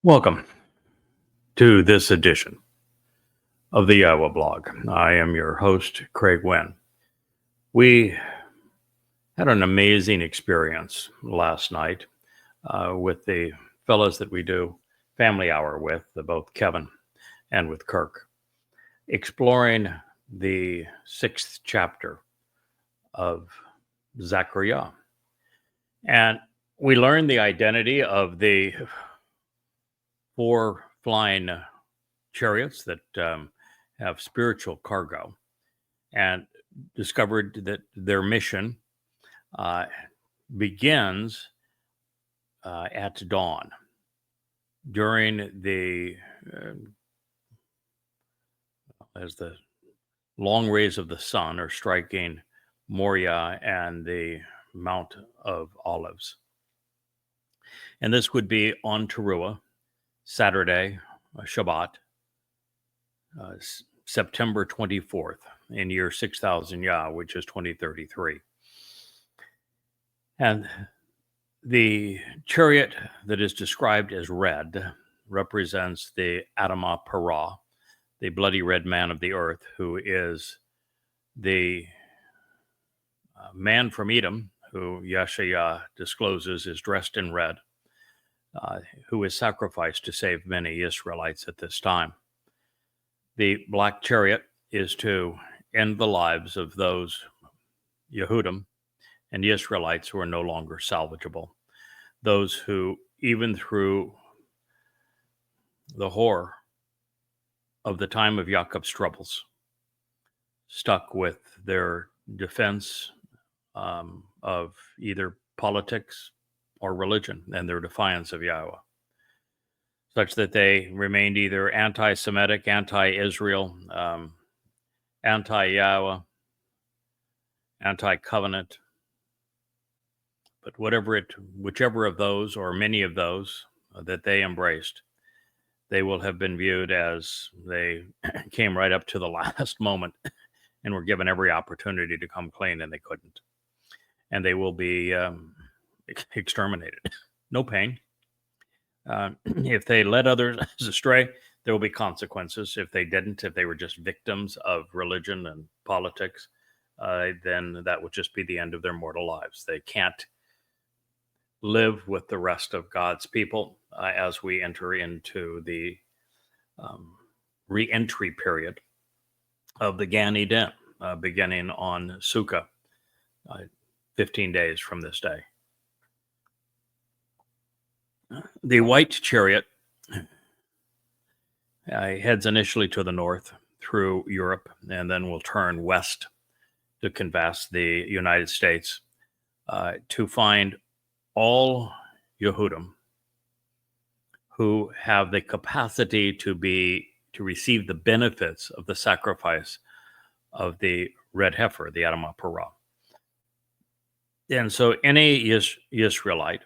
Welcome to this edition of the YAHOWAH blog. I am your host, Craig Winn. We had an amazing experience last night with the fellows that we do family hour with, both Kevin and with Kirk, exploring the 6th chapter of Zechariah. And we learned the identity of the 4 flying chariots that have spiritual cargo, and discovered that their mission begins at dawn during the as the long rays of the sun are striking Moriah and the Mount of Olives. And this would be on Towrah, Saturday, Shabat, September 24th in year 6000 Yah, which is 2033. And the chariot that is described as red represents the Adamah Parah, the bloody red man of the earth, who is the man from Edom, who Yeshayah discloses is dressed in red, who is sacrificed to save many Israelites at this time. The black chariot is to end the lives of those Yehudim and the Israelites who are no longer salvageable. Those who, even through the horror of the time of Yaakov's troubles, stuck with their defense of either politics or religion and their defiance of Yahweh, such that they remained either anti-Semitic, anti-Israel, anti-Yahweh, anti-covenant. But whichever of those or many of those that they embraced, they will have been viewed as they came right up to the last moment and were given every opportunity to come clean, and they couldn't. And they will be exterminated. No pain. If they led others astray, there will be consequences. If they didn't, if they were just victims of religion and politics, then that would just be the end of their mortal lives. They can't live with the rest of God's people as we enter into the re-entry period of the Gan Eden, beginning on Sukkah, 15 days from this day. The white chariot heads initially to the north through Europe, and then will turn west to canvass the United States to find all Yehudim who have the capacity to receive the benefits of the sacrifice of the red heifer, the Adamah Parah. And so any Israelite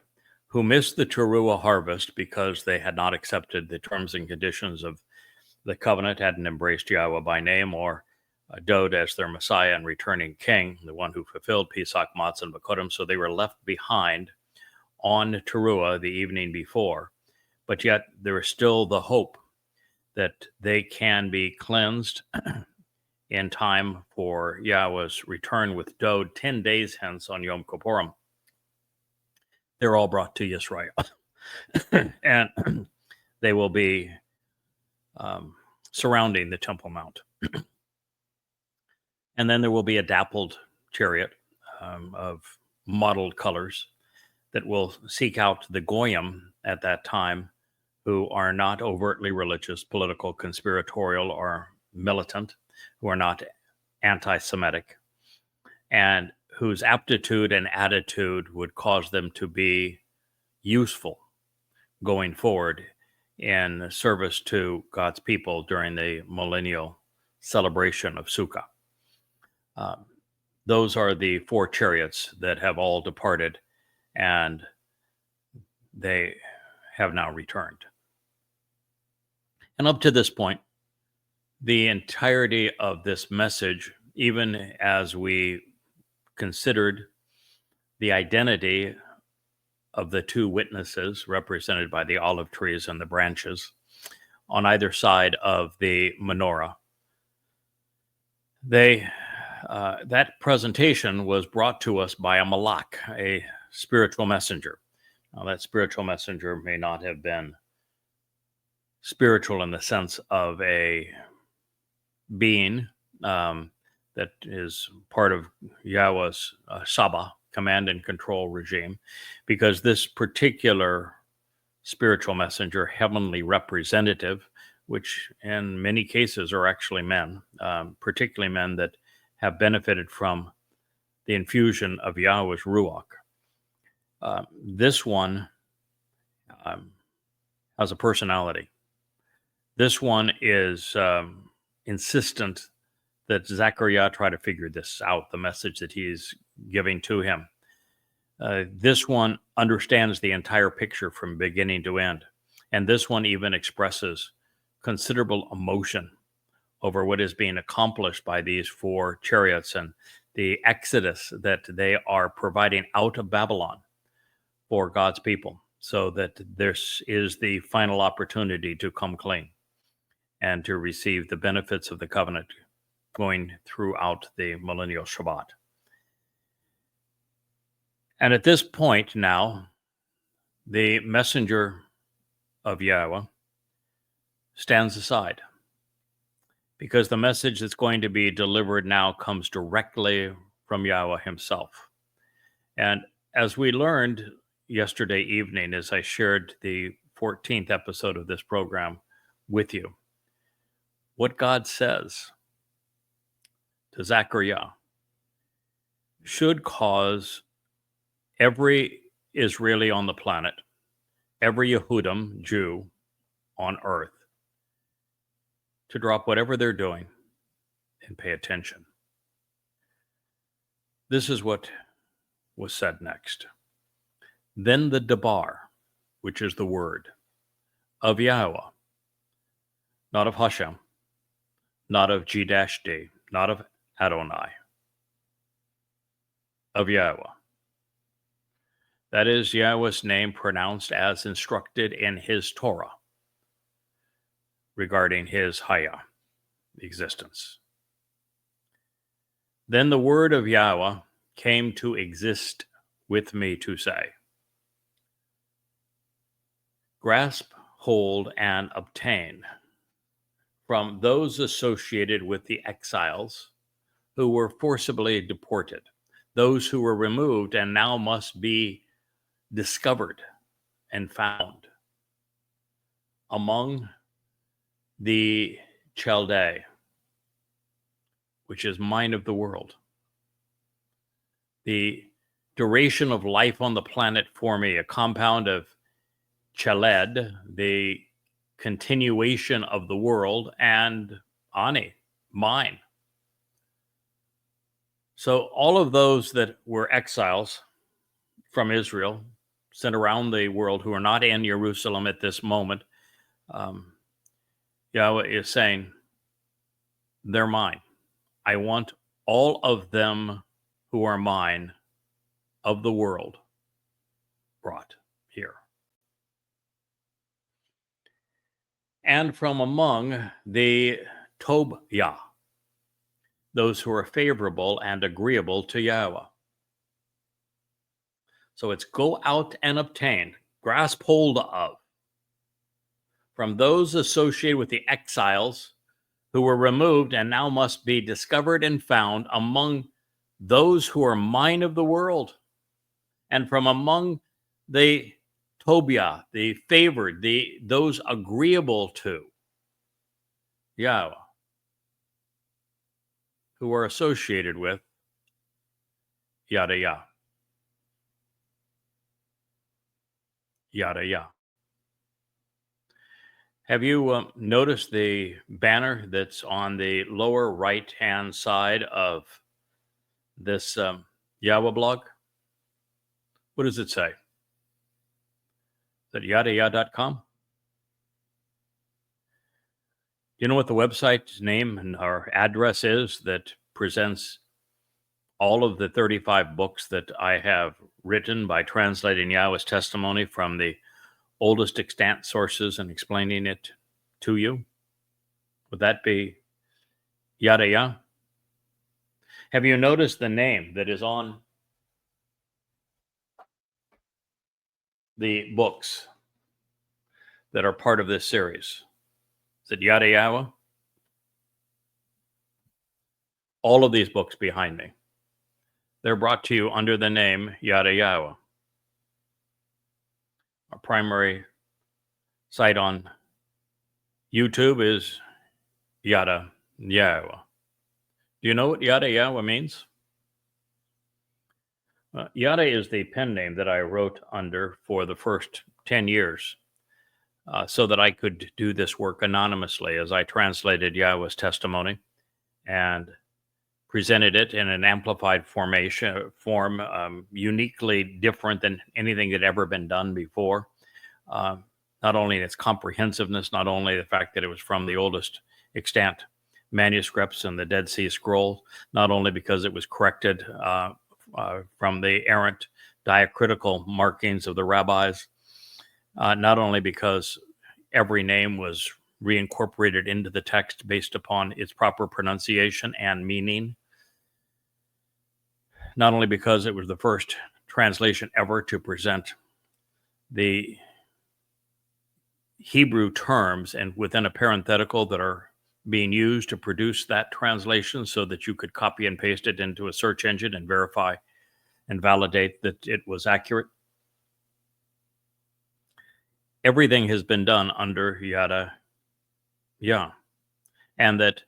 who missed the Teruah harvest because they had not accepted the terms and conditions of the covenant, hadn't embraced Yahweh by name, or Dod as their Messiah and returning king, the one who fulfilled Pesach, Matzah, and Bakodim, so they were left behind on Teruah the evening before. But yet there is still the hope that they can be cleansed in time for Yahweh's return with Dod 10 days hence on Yom Kippurim. They're all brought to Israel. And they will be surrounding the Temple Mount. And then there will be a dappled chariot of mottled colors that will seek out the Goyim at that time, who are not overtly religious, political, conspiratorial, or militant, who are not anti-Semitic, and whose aptitude and attitude would cause them to be useful going forward in service to God's people during the millennial celebration of Sukkah. Those are the 4 chariots that have all departed, and they have now returned. And up to this point, the entirety of this message, even as we considered the identity of the two witnesses, represented by the olive trees and the branches, on either side of the menorah. That presentation was brought to us by a malak, a spiritual messenger. Now, that spiritual messenger may not have been spiritual in the sense of a being that is part of Yahweh's Shabat, command and control regime, because this particular spiritual messenger, heavenly representative, which in many cases are actually men, particularly men that have benefited from the infusion of Yahweh's Ruach. This one has a personality. This one is insistent that Zechariah try to figure this out, the message that he's giving to him. This one understands the entire picture from beginning to end. And this one even expresses considerable emotion over what is being accomplished by these four chariots and the exodus that they are providing out of Babylon for God's people, so that this is the final opportunity to come clean and to receive the benefits of the covenant going throughout the millennial Shabbat. And at this point now, the messenger of Yahweh stands aside, because the message that's going to be delivered now comes directly from Yahweh himself. And as we learned yesterday evening, as I shared the 14th episode of this program with you, what God says to Zechariah should cause every Israeli on the planet, every Yehudim, Jew on earth, to drop whatever they're doing and pay attention. This is what was said next. Then the Debar, which is the word of Yahweh, not of Hashem, not of G-D, not of Adonai, of Yahweh. That is Yahweh's name pronounced as instructed in his Torah regarding his Hayah, existence. Then the word of Yahweh came to exist with me to say, grasp hold and obtain from those associated with the exiles who were forcibly deported, those who were removed and now must be discovered and found among the Chaldee, which is mind of the world. The duration of life on the planet for me, a compound of Chaled, the continuation of the world, and Ani, mine. So all of those that were exiles from Israel, sent around the world, who are not in Jerusalem at this moment, Yahweh is saying, they're mine. I want all of them who are mine of the world brought here. And from among the Tobiah, those who are favorable and agreeable to Yahweh. So it's go out and obtain, grasp hold of, from those associated with the exiles who were removed and now must be discovered and found among those who are mine of the world, and from among the Tobiah, the favored, those agreeable to Yahweh, who are associated with Yada Yah. Yada Yah. Have you noticed the banner that's on the lower right-hand side of this YAHOWAH blog? What does it say? Is that yadayah.com? Do you know what the website's name and our address is that presents all of the 35 books that I have written by translating Yahweh's testimony from the oldest extant sources and explaining it to you? Would that be Yada Yah? Have you noticed the name that is on the books that are part of this series? Is it Yada Yahowah? All of these books behind me, they're brought to you under the name Yada Yahowah. Our primary site on YouTube is Yada Yahowah. Do you know what Yada Yahowah means? Yada is the pen name that I wrote under for the first 10 years so that I could do this work anonymously as I translated Yahweh's testimony and presented it in an amplified form, uniquely different than anything that had ever been done before. Not only in its comprehensiveness, not only the fact that it was from the oldest extant manuscripts and the Dead Sea Scrolls, not only because it was corrected from the errant diacritical markings of the rabbis, not only because every name was reincorporated into the text based upon its proper pronunciation and meaning, not only because it was the first translation ever to present the Hebrew terms and within a parenthetical that are being used to produce that translation so that you could copy and paste it into a search engine and verify and validate that it was accurate. Everything has been done under Yada Yah, and that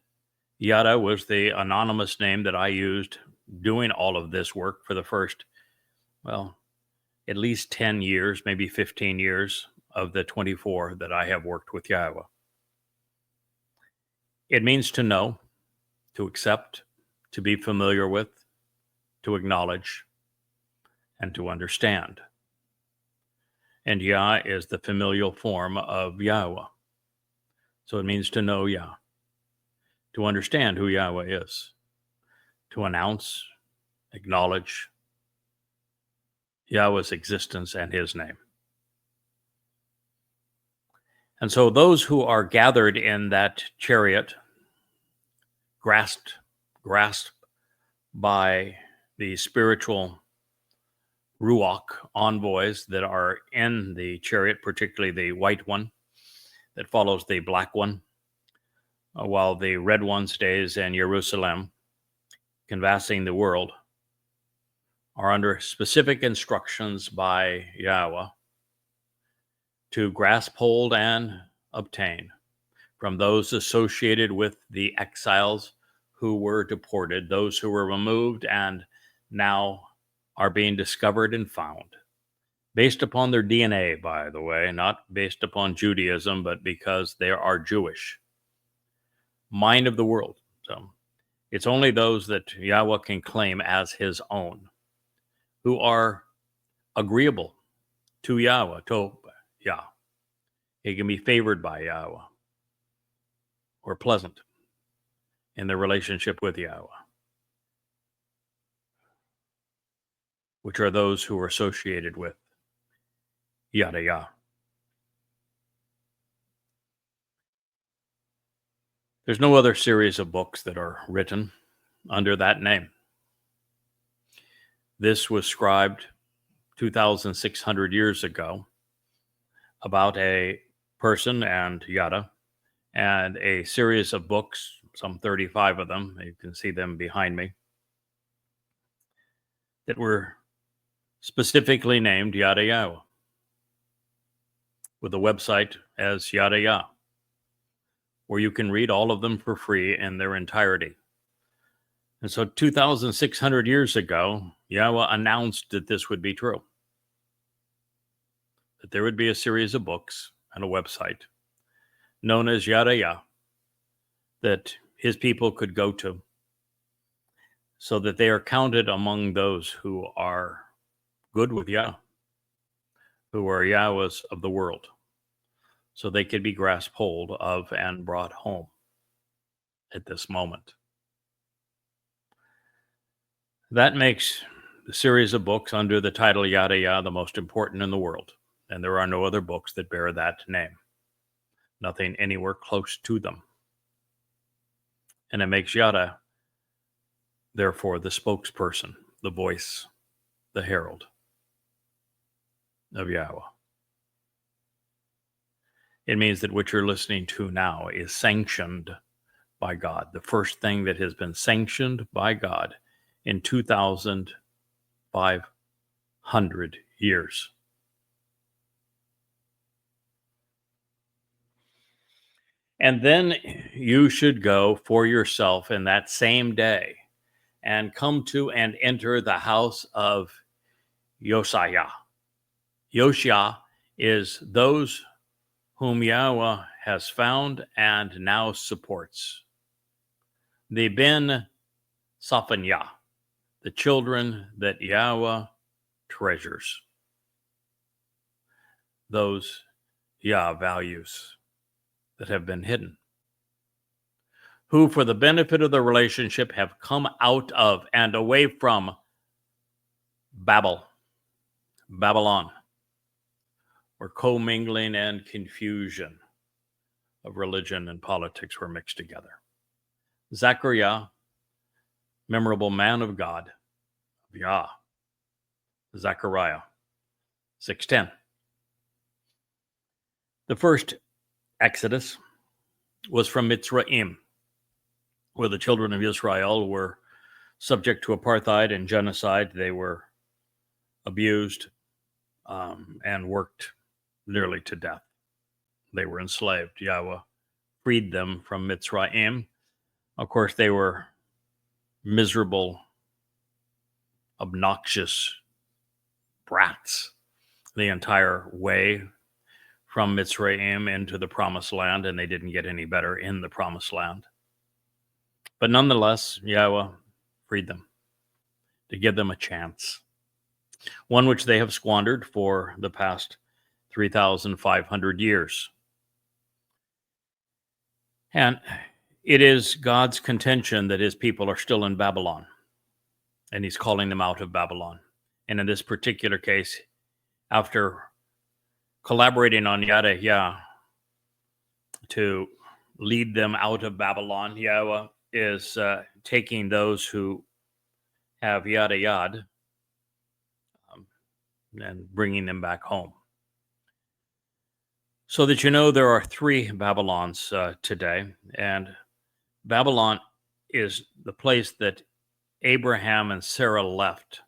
Yada was the anonymous name that I used doing all of this work for the first, well, at least 10 years, maybe 15 years of the 24 that I have worked with Yahowah. It means to know, to accept, to be familiar with, to acknowledge, and to understand. And Yah is the familial form of Yahowah. So it means to know Yah, to understand who Yahweh is, to announce, acknowledge Yahweh's existence and his name. And so those who are gathered in that chariot, grasped by the spiritual Ruach envoys that are in the chariot, particularly the white one that follows the black one, while the red one stays in Jerusalem, canvassing the world, are under specific instructions by Yahowah to grasp hold and obtain from those associated with the exiles who were deported, those who were removed and now are being discovered and found, based upon their DNA, by the way, not based upon Judaism, but because they are Jewish. Mind of the world. So it's only those that Yahowah can claim as his own, who are agreeable to Yahowah, to Yah. He can be favored by Yahowah or pleasant in their relationship with Yahowah, which are those who are associated with Yada Yah. There's no other series of books that are written under that name. This was scribed 2,600 years ago about a person and Yada, and a series of books, some 35 of them, you can see them behind me, that were specifically named Yada Yahowah, with a website as Yada Yah, where you can read all of them for free in their entirety. And so 2,600 years ago, Yahowah announced that this would be true, that there would be a series of books and a website known as Yada Yah that his people could go to, so that they are counted among those who are good with Yah, who are Yahwehs of the world, so they could be grasped hold of and brought home at this moment. That makes the series of books under the title Yada Yah the most important in the world, and there are no other books that bear that name. Nothing anywhere close to them. And it makes Yada, therefore, the spokesperson, the voice, the herald of Yahweh. It means that what you're listening to now is sanctioned by God. The first thing that has been sanctioned by God in 2,500 years. And then you should go for yourself in that same day and come to and enter the house of Josiah. Josiah is those whom Yahweh has found and now supports. The Ben Saphaniah, the children that Yahweh treasures. Those Yah values that have been hidden. Who, for the benefit of the relationship, have come out of and away from Babylon, where commingling and confusion of religion and politics were mixed together. Zechariah, memorable man of God, Yah, Zechariah 6:10. The first Exodus was from Mitzrayim, where the children of Israel were subject to apartheid and genocide. They were abused and worked nearly to death. They were enslaved. Yahweh freed them from Mitzrayim. Of course, they were miserable, obnoxious brats the entire way from Mitzrayim into the Promised Land, and they didn't get any better in the Promised Land. But nonetheless, Yahweh freed them to give them a chance, one which they have squandered for the past 3,500 years. And it is God's contention that his people are still in Babylon, and he's calling them out of Babylon. And in this particular case, after collaborating on Yada Yah to lead them out of Babylon, Yahweh is taking those who have Yada Yad and bringing them back home. So that you know, there are three Babylons today, and Babylon is the place that Abraham and Sarah left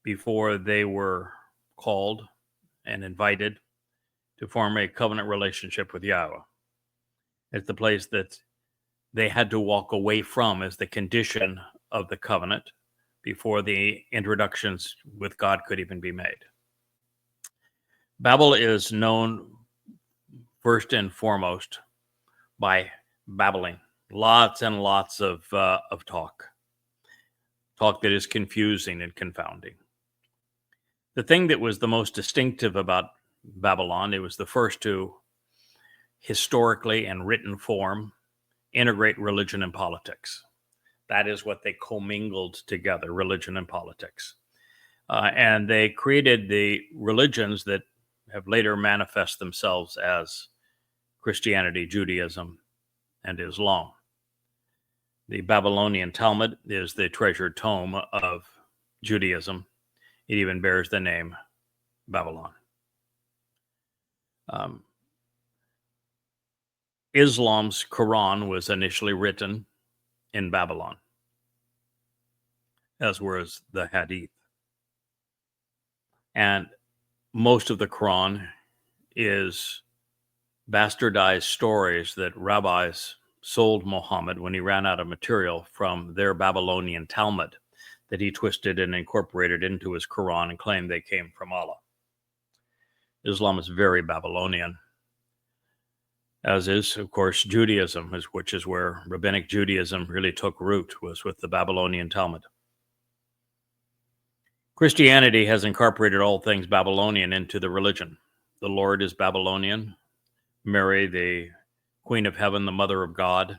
before they were called and invited to form a covenant relationship with Yahweh. It's the place that they had to walk away from as the condition of the covenant before the introductions with God could even be made. Babel is known first and foremost by babbling, lots and lots of talk that is confusing and confounding. The thing that was the most distinctive about Babylon, it was the first to historically and written form integrate religion and politics. That is what they commingled together, religion and politics. And they created the religions that have later manifest themselves as Christianity, Judaism, and Islam. The Babylonian Talmud is the treasured tome of Judaism. It even bears the name Babylon. Islam's Quran was initially written in Babylon, as was the Hadith. And most of the Quran is bastardized stories that rabbis sold Muhammad when he ran out of material from their Babylonian Talmud that he twisted and incorporated into his Quran and claimed they came from Allah. Islam is very Babylonian, as is, of course, Judaism, which is where Rabbinic Judaism really took root, was with the Babylonian Talmud. Christianity has incorporated all things Babylonian into the religion. The Lord is Babylonian. Mary, the Queen of Heaven, the Mother of God,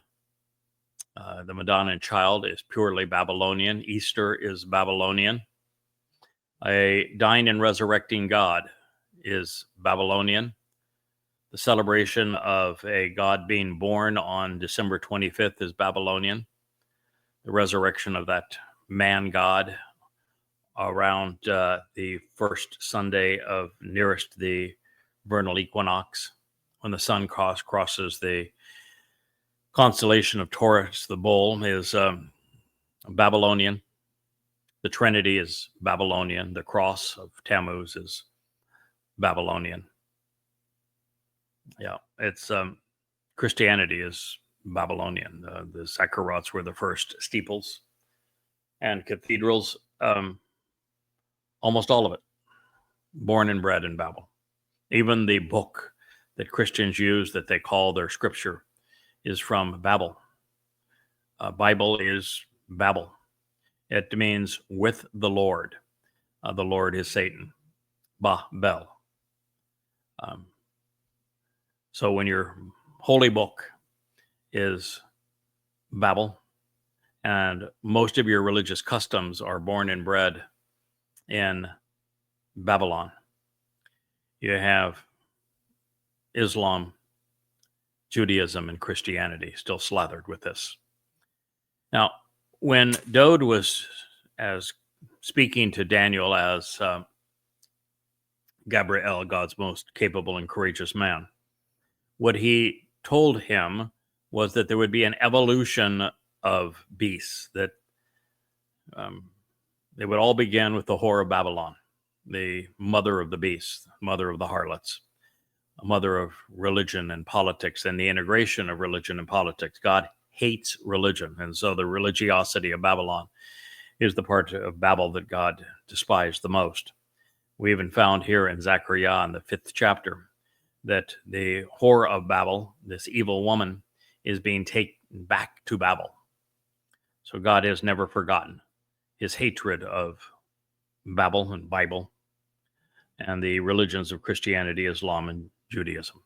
The Madonna and Child is purely Babylonian. Easter is Babylonian. A dying and resurrecting God is Babylonian. The celebration of a God being born on December 25th is Babylonian. The resurrection of that man God around the first Sunday of nearest the vernal equinox, when the sun crosses the constellation of Taurus, the bull, is Babylonian. The Trinity is Babylonian. The cross of Tammuz is Babylonian. Yeah, it's Christianity is Babylonian. The Zakarats were the first steeples and cathedrals. Almost all of it born and bred in Babel. Even the book that Christians use that they call their scripture is from Babel. Bible is Babel. It means with the Lord. The Lord is Satan. Babel. So when your holy book is Babel, and most of your religious customs are born and bred in Babylon, you have Islam, Judaism, and Christianity still slathered with this. Now, when Dode was as speaking to Daniel as Gabriel, God's most capable and courageous man, what he told him was that there would be an evolution of beasts, that they would all begin with the whore of Babylon, the mother of the beasts, mother of the harlots, a mother of religion and politics and the integration of religion and politics. God hates religion, and so the religiosity of Babylon is the part of Babel that God despised the most. We even found here in Zechariah in the 5th chapter that the whore of Babel, this evil woman, is being taken back to Babel. So God has never forgotten his hatred of Babel and Bible and the religions of Christianity, Islam, and Judaism.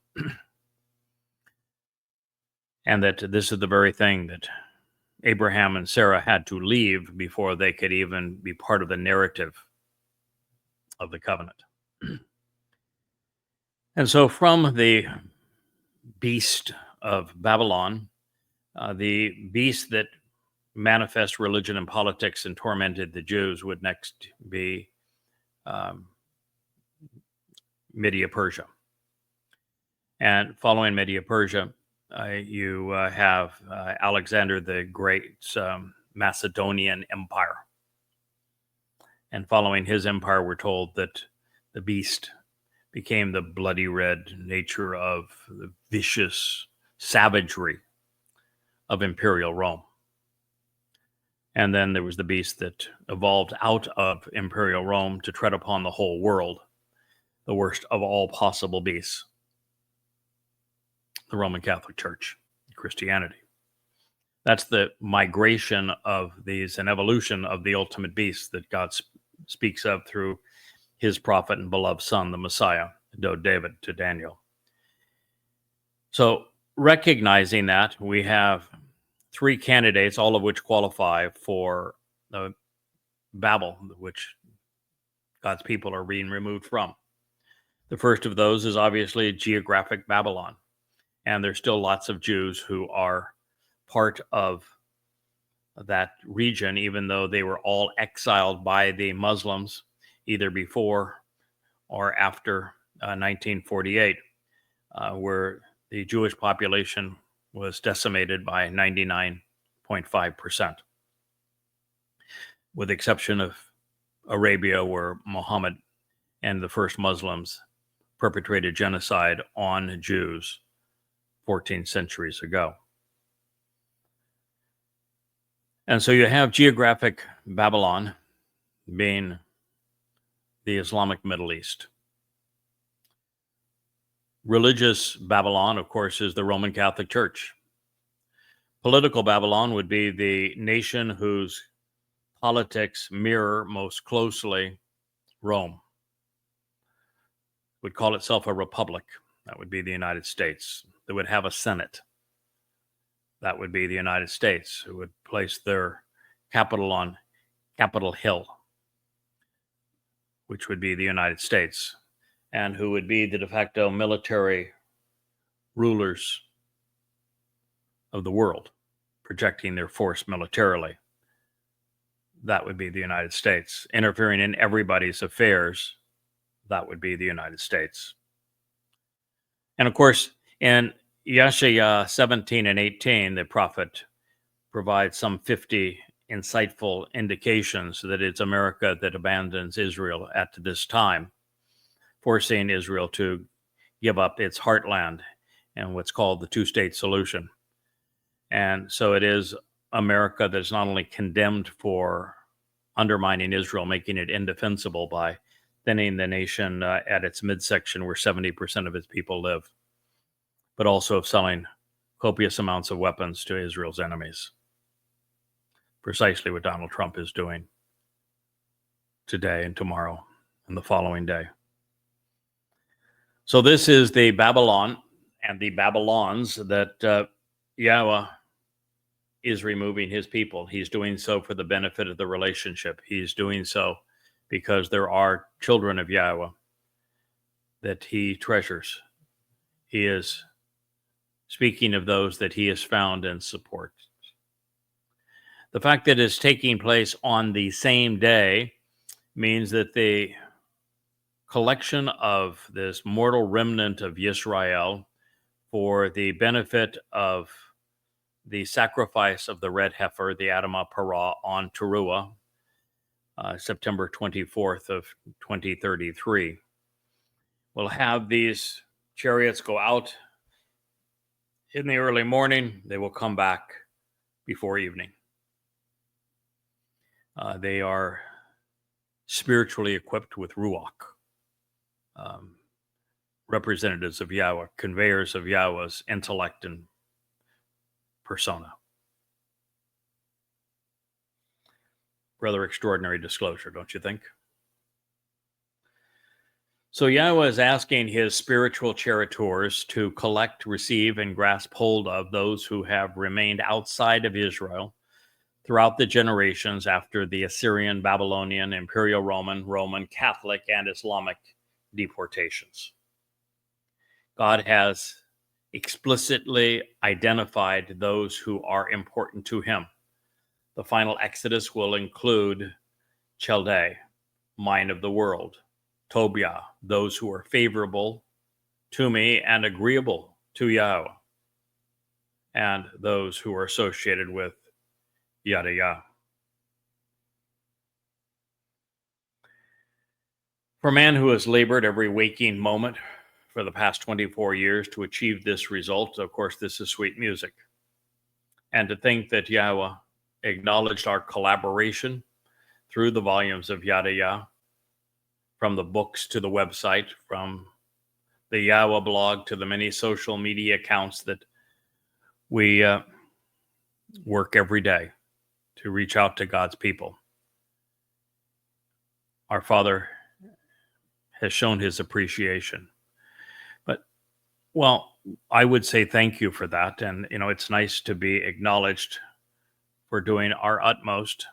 And that this is the very thing that Abraham and Sarah had to leave before they could even be part of the narrative of the covenant. And so from the beast of Babylon, the beast that manifest religion and politics and tormented the Jews would next be Media-Persia. And following Media-Persia, you have Alexander the Great's Macedonian Empire. And following his empire, we're told that the beast became the bloody red nature of the vicious savagery of imperial Rome. And then there was the beast that evolved out of imperial Rome to tread upon the whole world, the worst of all possible beasts, the Roman Catholic Church, Christianity. That's the migration of these, an evolution of the ultimate beast that God speaks of through his prophet and beloved son, the Messiah, David, to Daniel. So recognizing that, we have 3 candidates, all of which qualify for Babel, which God's people are being removed from. The first of those is obviously geographic Babylon. And there's still lots of Jews who are part of that region, even though they were all exiled by the Muslims either before or after 1948, where the Jewish population was decimated by 99.5%, with the exception of Arabia, where Muhammad and the first Muslims perpetrated genocide on Jews 14 centuries ago. And so you have geographic Babylon being the Islamic Middle East. Religious Babylon, of course, is the Roman Catholic Church. Political Babylon would be the nation whose politics mirror most closely Rome. Would call itself a republic. That would be the United States. That would have a Senate. That would be the United States, who would place their capital on Capitol Hill, which would be the United States, and who would be the de facto military rulers of the world, projecting their force militarily. That would be the United States. Interfering in everybody's affairs, that would be the United States. And of course, in Yeshaya 17 and 18, the prophet provides some 50 insightful indications that it's America that abandons Israel at this time, forcing Israel to give up its heartland and what's called the two-state solution. And so it is America that's not only condemned for undermining Israel, making it indefensible by thinning the nation at its midsection where 70% of its people live, but also selling copious amounts of weapons to Israel's enemies. Precisely what Donald Trump is doing today and tomorrow and the following day. So this is the Babylon and the Babylons that Yahweh is removing his people. He's doing so for the benefit of the relationship. He's doing so because there are children of Yahweh that he treasures. He is speaking of those that he has found and supports. The fact that it's taking place on the same day means that the collection of this mortal remnant of Yisrael for the benefit of the sacrifice of the red heifer, the Adamah Parah, on Towrah, September 24th of 2033. We'll have these chariots go out in the early morning. They will come back before evening. They are spiritually equipped with Ruach, representatives of Yahweh, conveyors of Yahweh's intellect and persona. Rather extraordinary disclosure, don't you think? So Yahweh is asking his spiritual charioteers to collect, receive, and grasp hold of those who have remained outside of Israel throughout the generations after the Assyrian, Babylonian, Imperial Roman, Catholic, and Islamic deportations. God has explicitly identified those who are important to him. The final exodus will include Chaldea, mind of the world, Tobiah, those who are favorable to me and agreeable to Yahweh, and those who are associated with Yada Yah. For a man who has labored every waking moment for the past 24 years to achieve this result, of course, this is sweet music. And to think that Yahweh acknowledged our collaboration through the volumes of Yada Yah, from the books to the website, from the Yahweh blog to the many social media accounts that we work every day to reach out to God's people. Our Father has shown his appreciation. But, well, I would say thank you for that. And, it's nice to be acknowledged for doing our utmost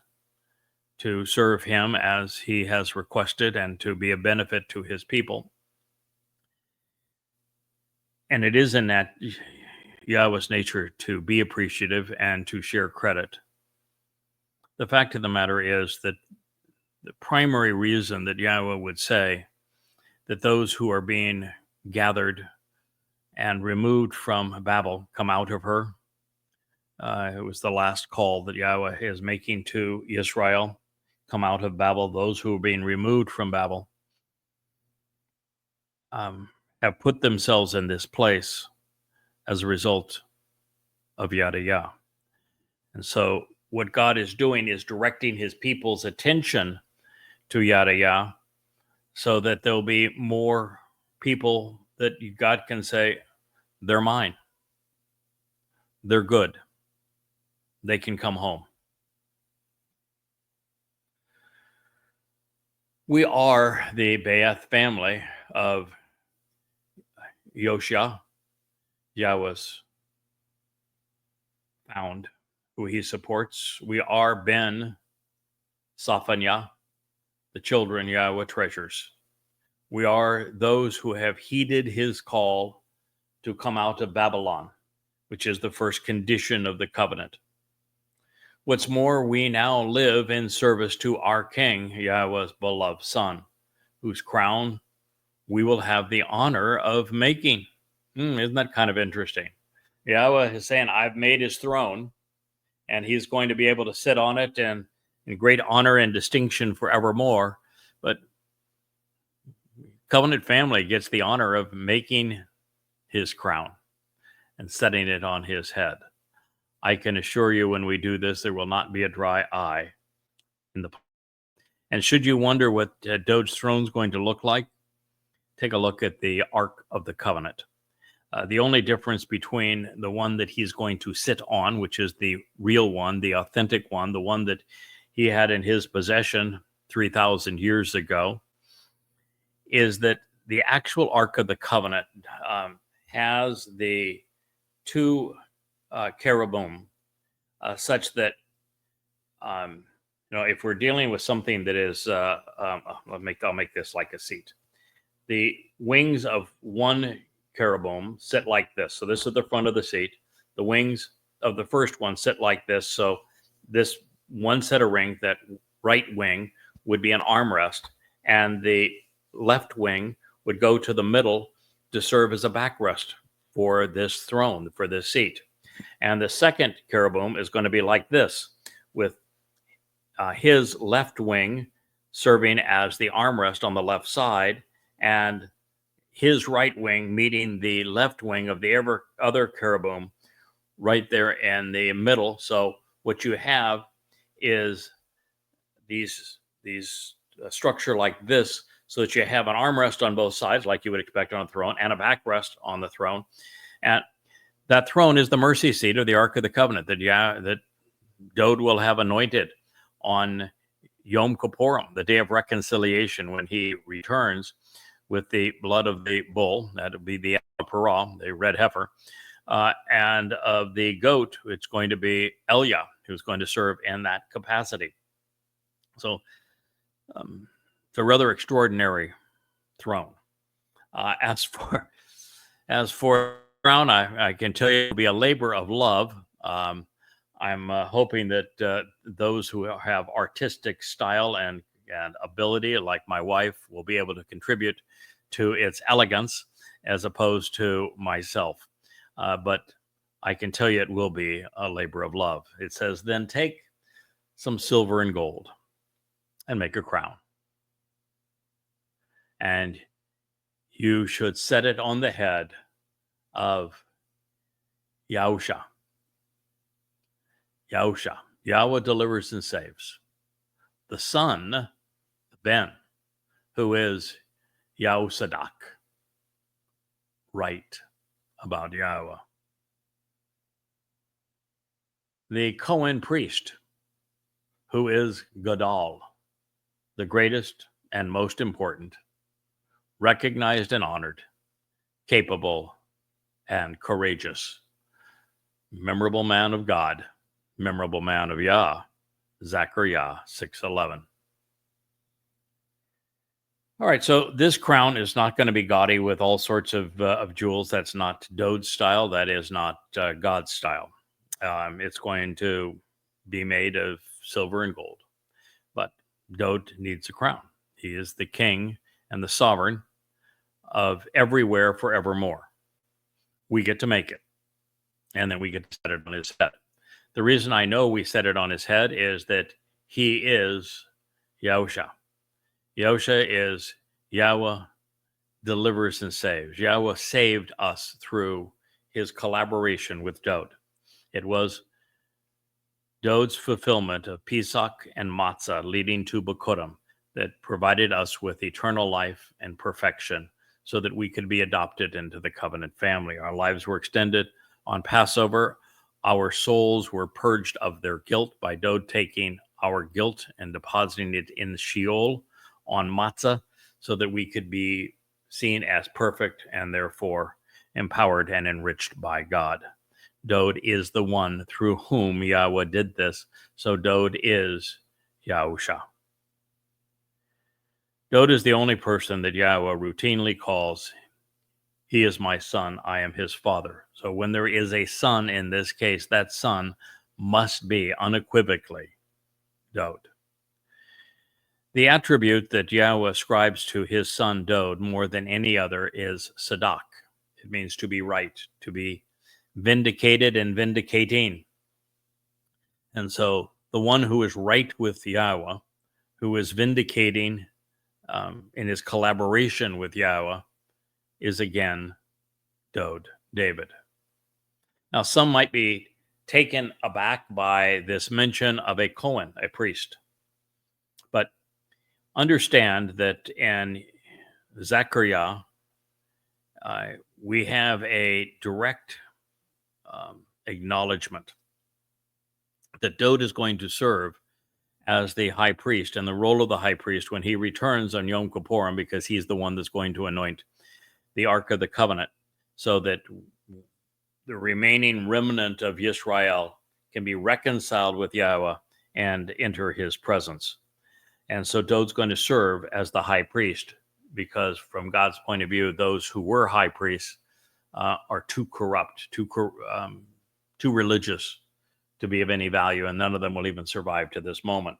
to serve him as he has requested and to be a benefit to his people. And it is in that Yahweh's nature to be appreciative and to share credit. The fact of the matter is that the primary reason that Yahweh would say that those who are being gathered and removed from Babel come out of her, it was the last call that Yahweh is making to Israel. Come out of Babel. Those who are being removed from Babel have put themselves in this place as a result of Yada Yah. And so what God is doing is directing his people's attention to Yada Yah so that there'll be more people that God can say, they're mine. They're good. They can come home. We are the Be'eth family of Yoshia, Yahweh's found, who he supports. We are Ben Saphaniah, the children Yahweh treasures. We are those who have heeded his call to come out of Babylon, which is the first condition of the covenant. What's more, we now live in service to our King, Yahweh's beloved Son, whose crown we will have the honor of making. Isn't that kind of interesting? Yahweh is saying, I've made his throne, and he's going to be able to sit on it in great honor and distinction forevermore. But covenant family gets the honor of making his crown and setting it on his head. I can assure you, when we do this, there will not be a dry eye in the. And should you wonder what Dod's throne is going to look like, take a look at the Ark of the Covenant. The only difference between the one that he's going to sit on, which is the real one, the authentic one, the one that he had in his possession 3,000 years ago, is that the actual Ark of the Covenant has the two cherubim, such that if we're dealing with something that is, I'll make this like a seat. The wings of one cherubim sit like this. So this is the front of the seat. The wings of the first one sit like this. So this one set of rings, that right wing would be an armrest, and the left wing would go to the middle to serve as a backrest for this throne, for this seat. And the second cherubim is going to be like this, with his left wing serving as the armrest on the left side, and his right wing meeting the left wing of the other cherubim right there in the middle. So what you have is these structure like this, so that you have an armrest on both sides, like you would expect on a throne, and a backrest on the throne. And that throne is the mercy seat of the Ark of the Covenant that Dod will have anointed on Yom Kippurim, the day of reconciliation, when he returns with the blood of the bull. That would be the parah, the red heifer, and of the goat, it's going to be Elia, who's going to serve in that capacity. So it's a rather extraordinary throne. As for crown, I can tell you it'll be a labor of love. I'm hoping that those who have artistic style and ability, like my wife, will be able to contribute to its elegance as opposed to myself. But I can tell you it will be a labor of love. It says, then take some silver and gold and make a crown. And you should set it on the head of Yahusha. Yahusha. Yahweh delivers and saves. The son, Ben, who is Yahusadak. Right about Yahweh. The Cohen priest, who is Gadol, the greatest and most important, recognized and honored, capable and courageous, memorable man of God, memorable man of Yah, Zechariah 6:11. All right, so this crown is not going to be gaudy with all sorts of jewels. That's not Dod's style. That is not God's style. It's going to be made of silver and gold. But Dod needs a crown. He is the king and the sovereign of everywhere forevermore. We get to make it, and then we get to set it on his head. The reason I know we set it on his head is that he is Yahusha. Yahusha is Yahweh delivers and saves. Yahweh saved us through his collaboration with Dod. It was Dod's fulfillment of Pesach and Matzah leading to Bikurim that provided us with eternal life and perfection so that we could be adopted into the covenant family. Our lives were extended on Passover. Our souls were purged of their guilt by Dod taking our guilt and depositing it in Sheol on Matzah so that we could be seen as perfect and therefore empowered and enriched by God. Dod is the one through whom Yahweh did this. So Dod is Yahusha. Dod is the only person that Yahweh routinely calls, "He is my son, I am his father." So when there is a son in this case, that son must be unequivocally Dod. The attribute that Yahweh ascribes to his son Dod more than any other is Sadak. It means to be right, to be vindicated and vindicating. And so the one who is right with Yahweh, who is vindicating in his collaboration with Yahweh, is again Dod, David. Now, some might be taken aback by this mention of a Cohen, a priest. But understand that in Zechariah, we have a direct acknowledgement that Dod is going to serve as the high priest, and the role of the high priest when he returns on Yom Kippurim, because he's the one that's going to anoint the Ark of the Covenant, so that the remaining remnant of Israel can be reconciled with Yahweh and enter his presence. And so Dod's going to serve as the high priest, because from God's point of view, those who were high priests are too corrupt, too religious to be of any value, and none of them will even survive to this moment.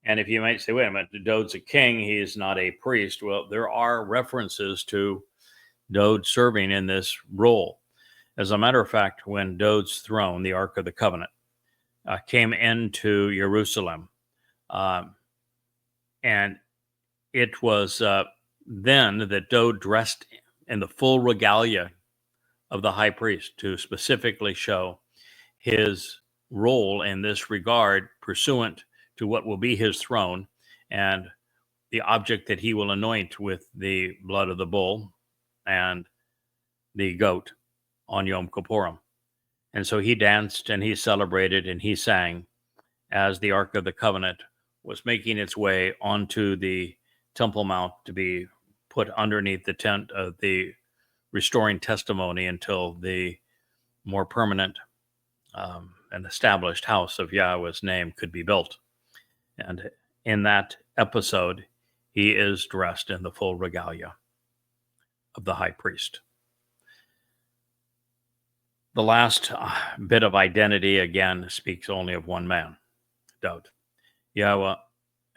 And if you might say, wait a minute, Dod's a king, he's not a priest. Well, there are references to Dod serving in this role. As a matter of fact, when Dod's throne, the Ark of the Covenant, came into Jerusalem, and it was then that Dod dressed in the full regalia of the high priest to specifically show his role in this regard, pursuant to what will be his throne and the object that he will anoint with the blood of the bull and the goat on Yom Kippurim. And so he danced and he celebrated and he sang as the Ark of the Covenant was making its way onto the Temple Mount to be put underneath the tent of the restoring testimony until the more permanent and established house of Yahweh's name could be built. And in that episode, he is dressed in the full regalia of the high priest. The last bit of identity, again, speaks only of one man, Dod. Yahweh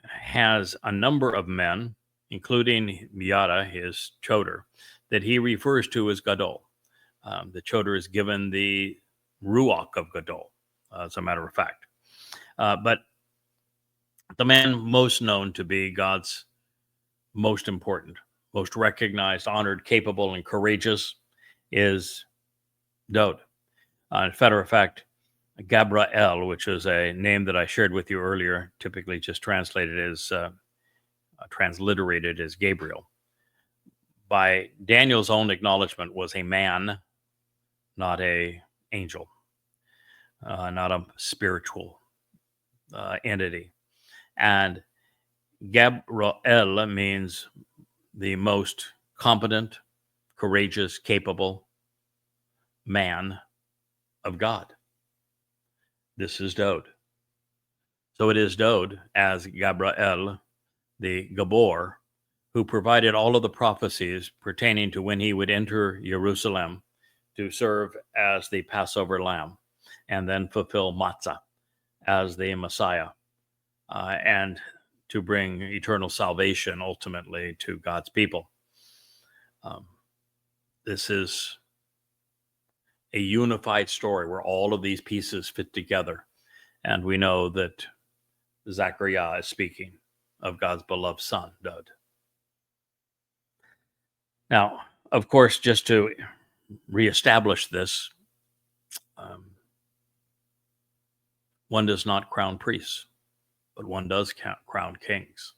has a number of men, including Yada, his Choter, that he refers to as Gadol. The Choter is given the Ruach of Gadol, as a matter of fact. But the man most known to be God's most important, most recognized, honored, capable, and courageous is Dod. As a matter of fact, Gabriel, which is a name that I shared with you earlier, typically just translated as transliterated as Gabriel, by Daniel's own acknowledgement, was a man, not a angel, not a spiritual entity. And Gabriel means the most competent, courageous, capable man of God. This is Dod. So it is Dod as Gabriel, the Gabor, who provided all of the prophecies pertaining to when he would enter Jerusalem to serve as the Passover lamb and then fulfill Matzah as the Messiah and to bring eternal salvation ultimately to God's people. This is a unified story where all of these pieces fit together. And we know that Zechariah is speaking of God's beloved son, Dod. Now, of course, just to reestablish this, one does not crown priests, but one does crown kings.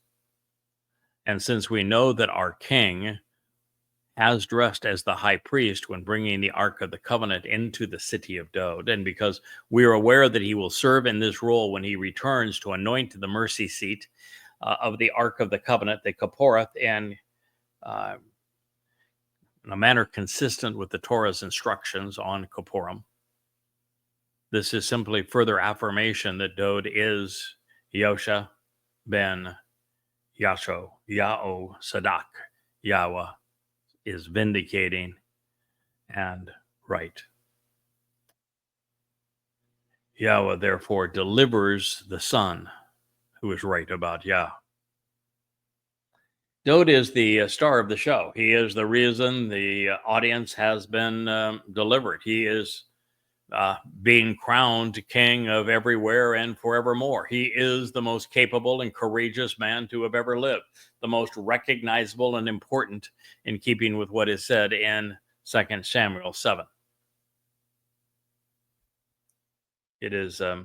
And since we know that our king has dressed as the high priest when bringing the Ark of the Covenant into the city of Dod, and because we are aware that he will serve in this role when he returns to anoint the mercy seat of the Ark of the Covenant, the Kipporeth, in a manner consistent with the Torah's instructions on Kippurim, This is simply further affirmation that Dod is Yosha ben Yahowah Sadak. Yahweh is vindicating and right. Yahweh therefore delivers the son who is right about Yah. Dod is the star of the show. He is the reason the audience has been delivered. He is being crowned king of everywhere and forevermore. He is the most capable and courageous man to have ever lived, the most recognizable and important, in keeping with what is said in 2 Samuel 7. It is a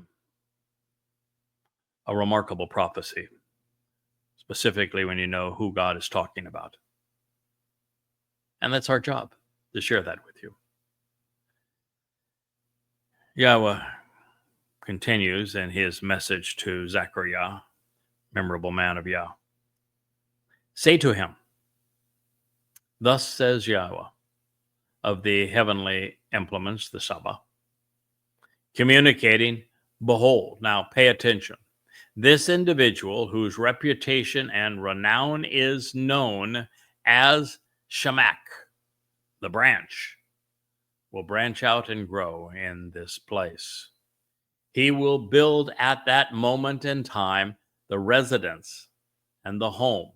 remarkable prophecy, specifically when you know who God is talking about. And that's our job, to share that with you. Yahweh continues in his message to Zechariah, memorable man of Yah. Say to him, thus says Yahweh, of the heavenly implements, the Sabbath, communicating, behold, now pay attention, this individual whose reputation and renown is known as Shamak, the branch, will branch out and grow in this place. He will build at that moment in time the residence and the home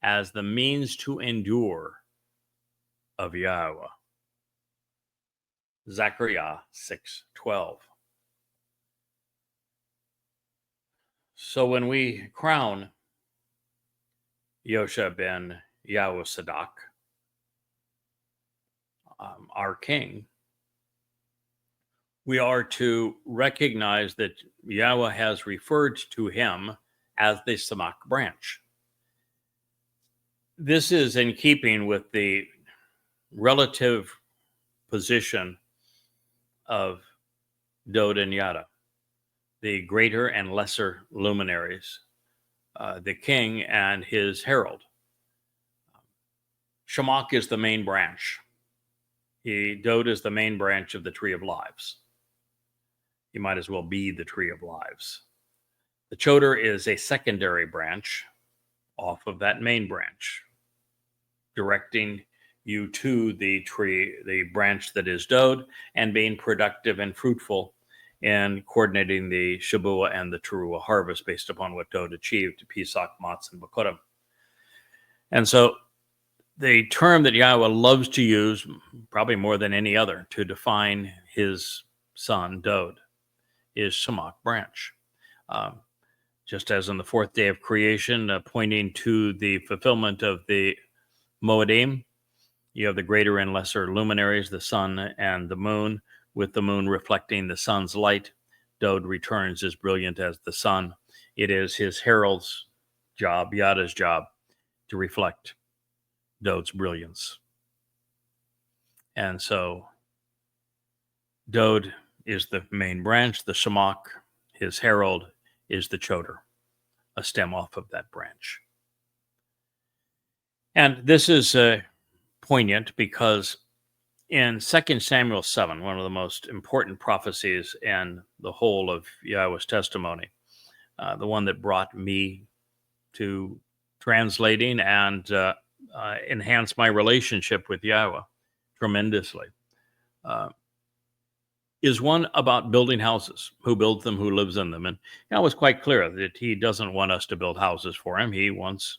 as the means to endure of Yahweh. Zechariah 6:12. So when we crown Yosha ben Yahowah Sadak, our king, we are to recognize that Yahweh has referred to him as the Samak branch. This is in keeping with the relative position of Dod and Yada, the greater and lesser luminaries, the king and his herald. Shamak is the main branch. Dod is the main branch of the tree of lives. He might as well be the tree of lives. The Choter is a secondary branch off of that main branch, directing you to the tree, the branch that is Dod, and being productive and fruitful in coordinating the Shabuah and the Towrah harvest based upon what Dod achieved, Pesach, Matzah, and Bakurim. And so the term that Yahweh loves to use, probably more than any other, to define his son, Dod, is Samak branch. Just as on the fourth day of creation, pointing to the fulfillment of the Moedim, you have the greater and lesser luminaries, the sun and the moon, with the moon reflecting the sun's light. Dod returns as brilliant as the sun. It is his herald's job, Yada's job, to reflect Dod's brilliance. And so Dod is the main branch, the Shamak, his herald is the Choter, a stem off of that branch. And this is poignant because in 2 Samuel 7, one of the most important prophecies in the whole of Yahweh's testimony, the one that brought me to translating and enhance my relationship with Yahweh tremendously, is one about building houses. Who builds them, who lives in them. And Yahweh was quite clear that he doesn't want us to build houses for him. He wants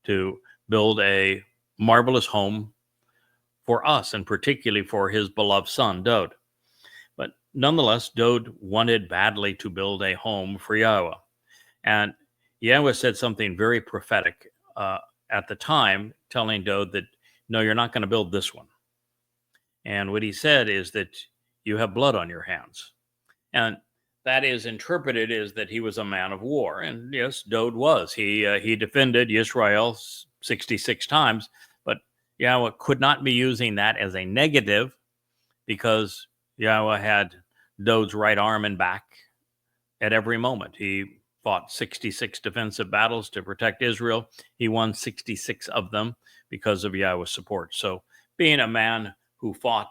to build a marvelous home for us, and particularly for his beloved son, Dod. But nonetheless, Dod wanted badly to build a home for Yahweh. And Yahweh said something very prophetic at the time, telling Dod that, no, you're not going to build this one. And what he said is that you have blood on your hands. And that is interpreted as that he was a man of war. And yes, Dod was. He defended Israel 66 times, but Yahweh could not be using that as a negative, because Yahweh had Dod's right arm and back at every moment. He fought 66 defensive battles to protect Israel. He won 66 of them because of Yahweh's support. So being a man who fought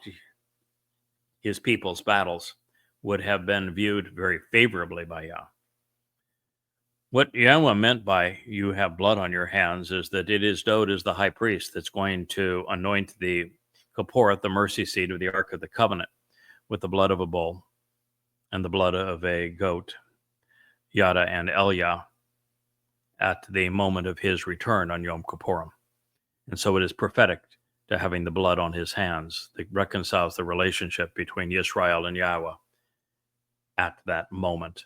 his people's battles would have been viewed very favorably by Yah. What Yahweh meant by "you have blood on your hands" is that it is Dod as the high priest that's going to anoint the Kaporeth, the mercy seat of the Ark of the Covenant, with the blood of a bull and the blood of a goat, Yada and Elia, at the moment of his return on Yom Kippurim. And so it is prophetic to having the blood on his hands that reconciles the relationship between Yisrael and Yahweh at that moment.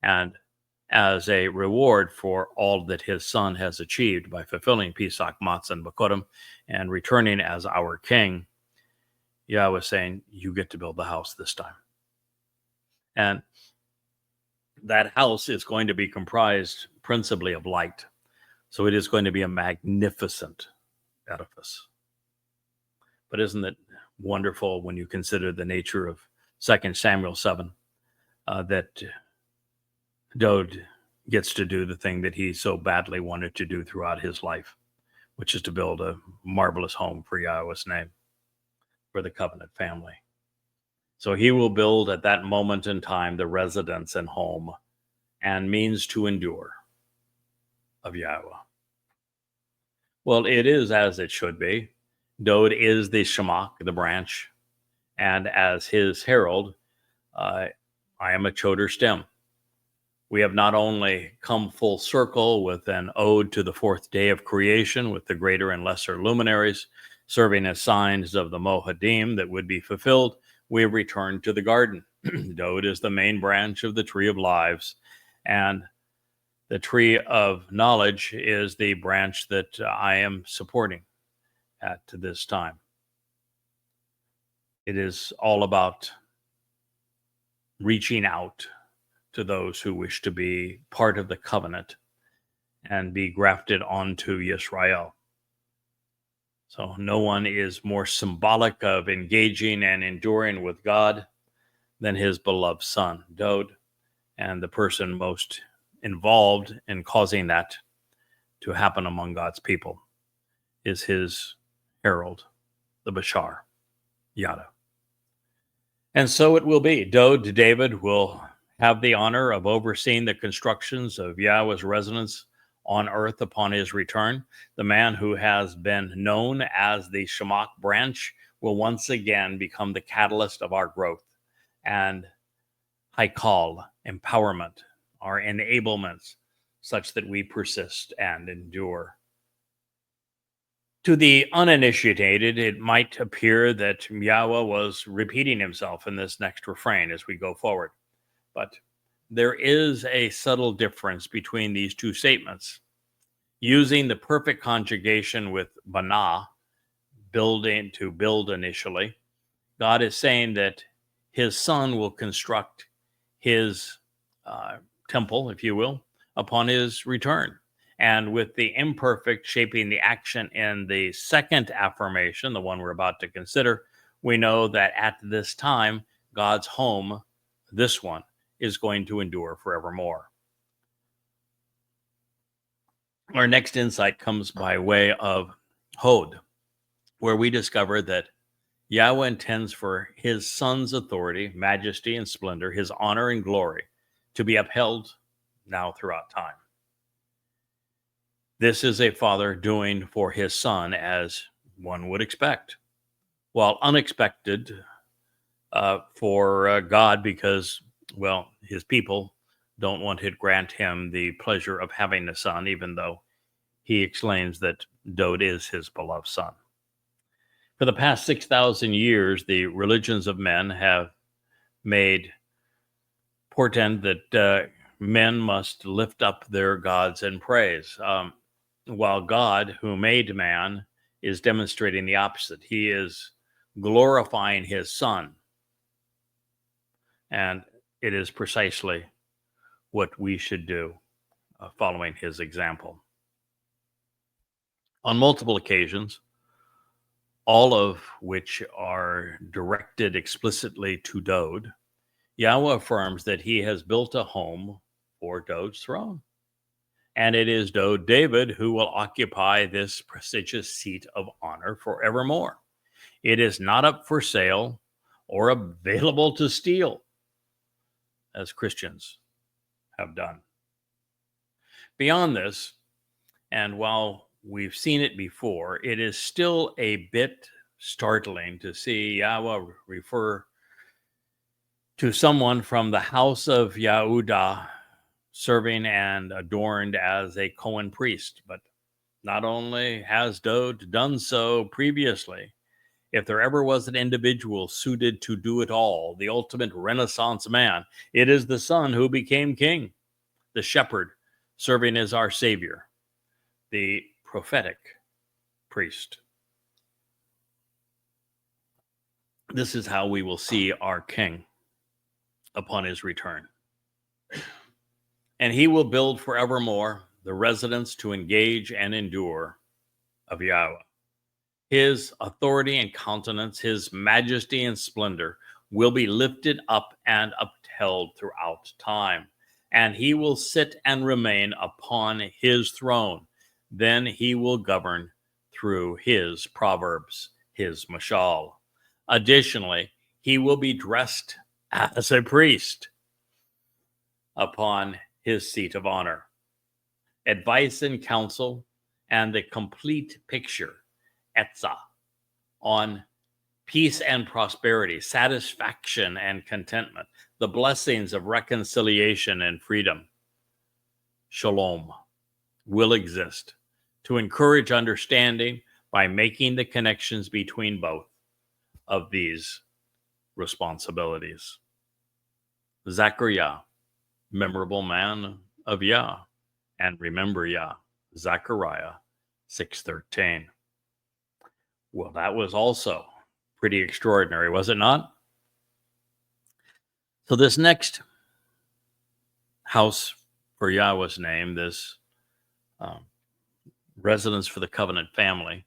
And as a reward for all that his son has achieved by fulfilling Pesach, Matzah, and Bakodim, and returning as our king, Yahweh is saying, you get to build the house this time. And that house is going to be comprised principally of light. So it is going to be a magnificent edifice. But isn't it wonderful when you consider the nature of 2 Samuel 7, that Dod gets to do the thing that he so badly wanted to do throughout his life, which is to build a marvelous home for Yahweh's name, for the covenant family. So he will build at that moment in time the residence and home and means to endure of Yahweh. Well, it is as it should be. Dod is the Shemach, the branch, and as his herald, I am a Choter stem. We have not only come full circle with an ode to the fourth day of creation with the greater and lesser luminaries serving as signs of the Mohadim that would be fulfilled, we have returned to the garden. Dod is the main branch of the tree of lives, and the tree of knowledge is the branch that I am supporting at this time. It is all about reaching out to those who wish to be part of the covenant and be grafted onto Yisrael. So no one is more symbolic of engaging and enduring with God than his beloved son, Dod, and the person most involved in causing that to happen among God's people is his herald, the Bashar, Yada. And so it will be. Dod, David, will have the honor of overseeing the constructions of Yahweh's residence on earth upon his return. The man who has been known as the Shemach branch will once again become the catalyst of our growth and haikal, empowerment, our enablements, such that we persist and endure. To the uninitiated, it might appear that Yahweh was repeating himself in this next refrain as we go forward. But there is a subtle difference between these two statements. Using the perfect conjugation with banah, building, to build initially, God is saying that his son will construct his temple, if you will, upon his return. And with the imperfect shaping the action in the second affirmation, the one we're about to consider, we know that at this time, God's home, this one, is going to endure forevermore. Our next insight comes by way of Hod, where we discover that Yahweh intends for his son's authority, majesty, and splendor, his honor and glory, to be upheld now throughout time. This is a father doing for his son as one would expect, while unexpected for God, because, well, his people don't want to grant him the pleasure of having a son, even though he exclaims that Dod is his beloved son. For the past 6,000 years, the religions of men have made portend that men must lift up their gods in praise, while God, who made man, is demonstrating the opposite. He is glorifying his son. And it is precisely what we should do, following his example. On multiple occasions, all of which are directed explicitly to Dod, Yahweh affirms that he has built a home for Dod's throne. And it is Dod David who will occupy this prestigious seat of honor forevermore. It is not up for sale or available to steal. as Christians have done. Beyond this, and while we've seen it before, it is still a bit startling to see Yahweh refer to someone from the house of Yehudah serving and adorned as a Cohen priest. But not only has Dode done so previously, if there ever was an individual suited to do it all, the ultimate Renaissance man, it is the son who became king, the shepherd serving as our Savior, the prophetic priest. This is how we will see our king upon his return. And he will build forevermore the residence to engage and endure of Yahweh. His authority and countenance, his majesty and splendor will be lifted up and upheld throughout time. And he will sit and remain upon his throne. Then he will govern through his proverbs, his mashal. Additionally, he will be dressed as a priest upon his seat of honor. Advice and counsel and the complete picture, etzah, on peace and prosperity, satisfaction and contentment, the blessings of reconciliation and freedom, shalom, will exist to encourage understanding by making the connections between both of these responsibilities. Zechariah, memorable man of Yah, and remember Yah, Zechariah 6:13. Well, that was also pretty extraordinary, was it not? So this next house for Yahweh's name, this residence for the covenant family,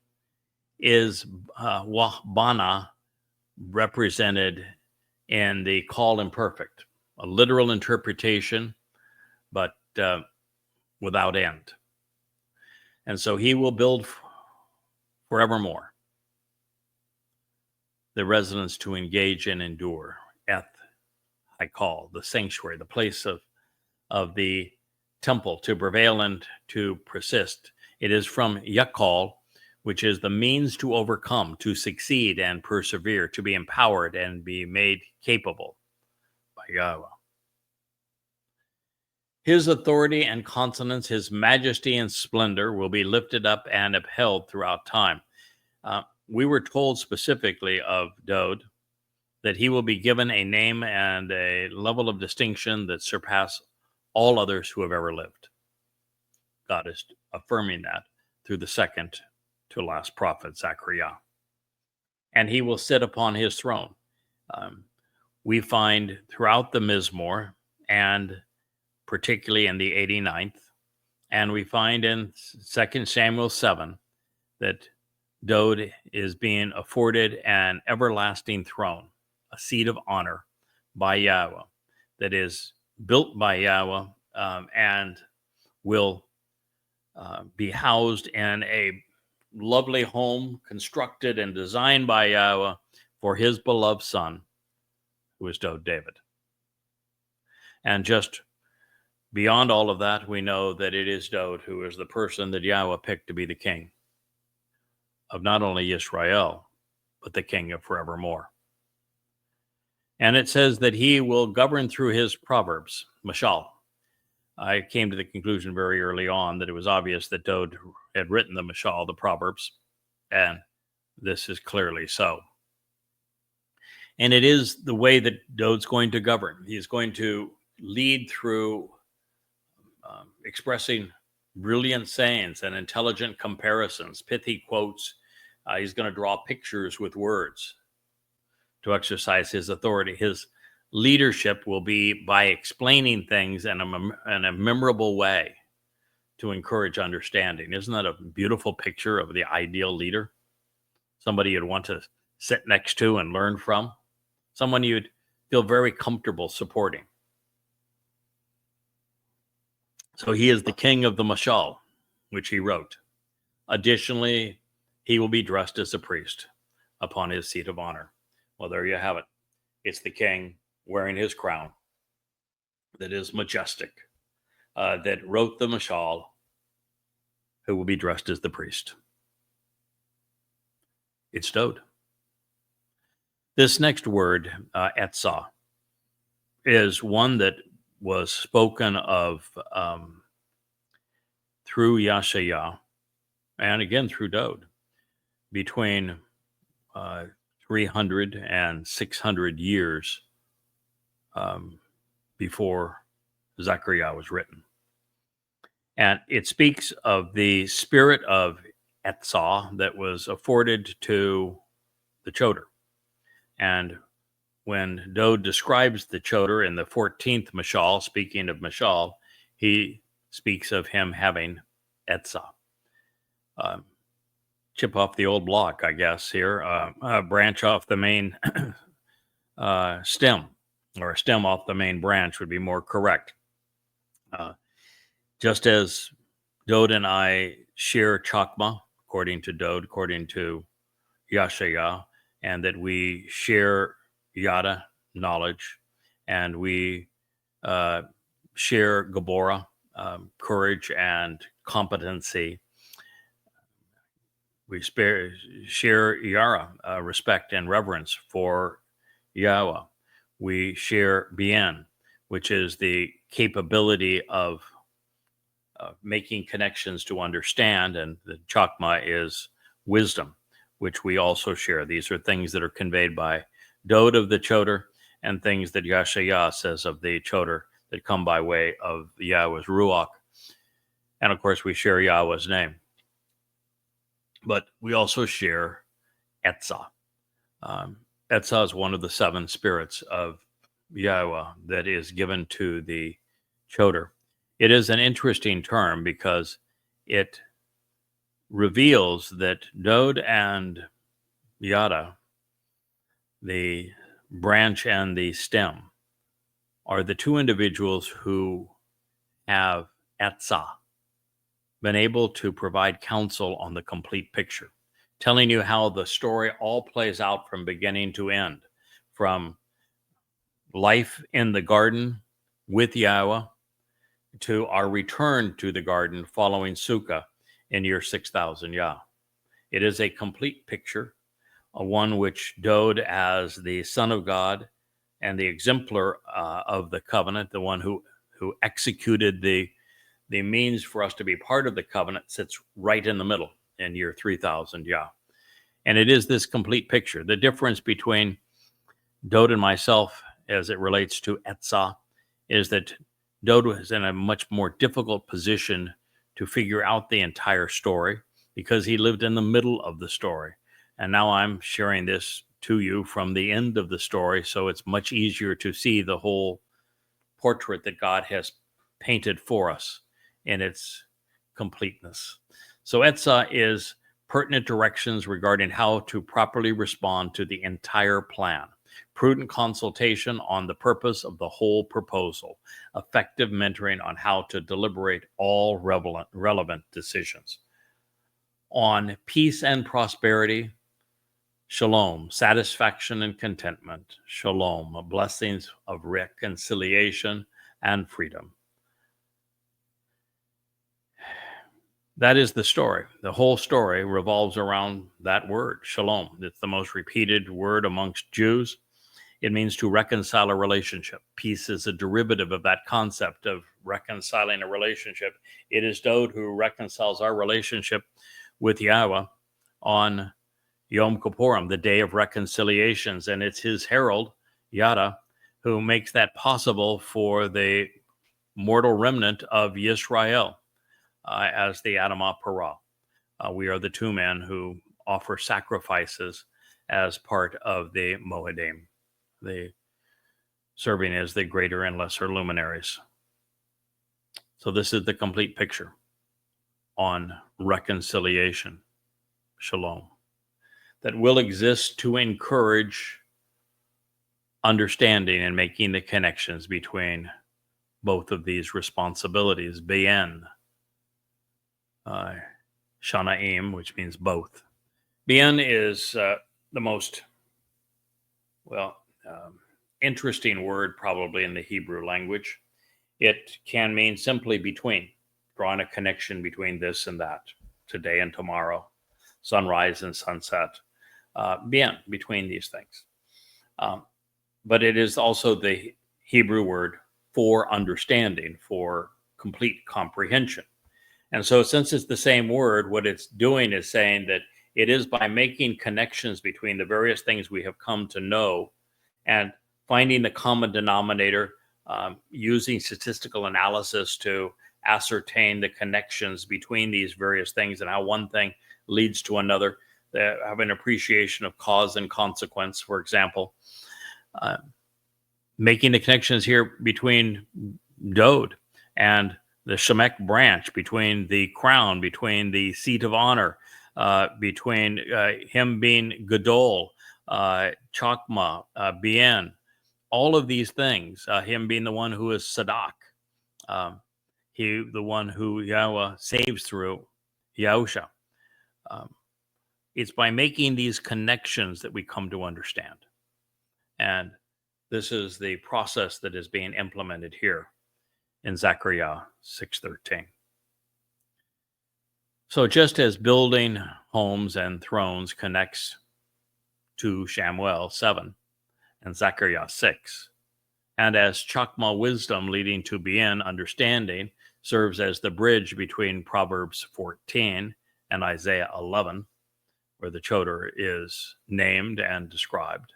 is Wahbana, represented in the called imperfect, a literal interpretation, but without end. And so he will build forevermore the residence to engage and endure. Eth, I call the sanctuary, the place of the temple to prevail and to persist. It is from Yakal, which is the means to overcome, to succeed and persevere, to be empowered and be made capable by Yahweh. His authority and consonance, his majesty and splendor will be lifted up and upheld throughout time. We were told specifically of Dode that he will be given a name and a level of distinction that surpass all others who have ever lived. God is affirming that through the second to last prophet, Zechariah. And he will sit upon his throne. We find throughout the Mizmor, and particularly in the 89th, and we find in 2 Samuel 7 that Dode is being afforded an everlasting throne, a seat of honor by Yahweh that is built by Yahweh and will be housed in a lovely home constructed and designed by Yahweh for his beloved son, who is Dode David. And just beyond all of that, we know that it is Dode who is the person that Yahweh picked to be the king of not only Israel, but the king of forevermore. And it says that he will govern through his proverbs, mashal. I came to the conclusion very early on that it was obvious that Dode had written the mashal, the proverbs, and this is clearly so. And it is the way that Dode's going to govern. He's going to lead through expressing brilliant sayings and intelligent comparisons, pithy quotes. He's going to draw pictures with words to exercise his authority. His leadership will be by explaining things in a memorable way to encourage understanding. Isn't that a beautiful picture of the ideal leader? Somebody you'd want to sit next to and learn from. Someone you'd feel very comfortable supporting. So he is the king of the mashal, which he wrote. Additionally, he will be dressed as a priest upon his seat of honor. Well, there you have it. It's the king wearing his crown that is majestic, that wrote the mashal, who will be dressed as the priest. It's Dod. This next word, etzah, is one that was spoken of through Yashayah and again through Dod between 300 and 600 years before Zechariah was written. And it speaks of the spirit of etzah that was afforded to the Choter. And when Dod describes the Choter in the 14th Mashal, speaking of Mashal, he speaks of him having etzah. Chip off the old block, I guess, here. Branch off the main stem, or a stem off the main branch would be more correct. Just as Dod and I share Chakmah, according to Dod, according to Yashayah, and that we share Yada, knowledge, and we share Gabora, courage and competency. We share Yara, respect and reverence for Yahweh. We share Bien, which is the capability of making connections to understand, and the Chakmah is wisdom, which we also share. These are things that are conveyed by Dod of the Choter and things that Yashayah says of the Choter that come by way of Yahweh's Ruach. And of course, we share Yahweh's name. But we also share Etzah. Etzah is one of the 7 spirits of Yahweh that is given to the Choter. It is an interesting term because it reveals that Dod and Yada, the branch and the stem, are the 2 individuals who have Etzah, been able to provide counsel on the complete picture, telling you how the story all plays out from beginning to end, from life in the garden with Yahweh to our return to the garden following Sukkah in year 6000 Yah. It is a complete picture, one which Dod, as the Son of God and the exemplar of the covenant, the one who executed the means for us to be part of the covenant, sits right in the middle in year 3000 Yah. And it is this complete picture. The difference between Dod and myself as it relates to Etzah is that Dod was in a much more difficult position to figure out the entire story because he lived in the middle of the story. And now I'm sharing this to you from the end of the story, so it's much easier to see the whole portrait that God has painted for us in its completeness. So Etzah is pertinent directions regarding how to properly respond to the entire plan, prudent consultation on the purpose of the whole proposal, effective mentoring on how to deliberate all relevant decisions. On peace and prosperity, shalom, satisfaction and contentment, shalom, blessings of reconciliation and freedom. That is the story. The whole story revolves around that word, shalom. It's the most repeated word amongst Jews. It means to reconcile a relationship. Peace is a derivative of that concept of reconciling a relationship. It is Dod who reconciles our relationship with Yahweh on Yom Kippurim, the day of reconciliations. And it's his herald, Yada, who makes that possible for the mortal remnant of Yisrael. As the Adamah Parah. We are the 2 men who offer sacrifices as part of the Moedim, the serving as the greater and lesser luminaries. So this is the complete picture on reconciliation, shalom, that will exist to encourage understanding and making the connections between both of these responsibilities, Bien, Shanaim, which means both. Bien is the most, interesting word probably in the Hebrew language. It can mean simply between, drawing a connection between this and that, today and tomorrow, sunrise and sunset, between these things. But it is also the Hebrew word for understanding, for complete comprehension. And so, since it's the same word, what it's doing is saying that it is by making connections between the various things we have come to know and finding the common denominator, using statistical analysis to ascertain the connections between these various things and how one thing leads to another. They have an appreciation of cause and consequence, for example. Making the connections here between Dode and the Shemek branch, between the crown, between the seat of honor, between him being Gadol, Chakmah, Bien, all of these things, him being the one who is Sadak, the one who Yahweh saves through Yahusha. It's by making these connections that we come to understand. And this is the process that is being implemented here in Zechariah 6:13. So just as building homes and thrones connects to Shamuel 7 and Zechariah 6, and as Chakmah wisdom leading to Bien understanding serves as the bridge between Proverbs 14 and Isaiah 11, where the Choter is named and described,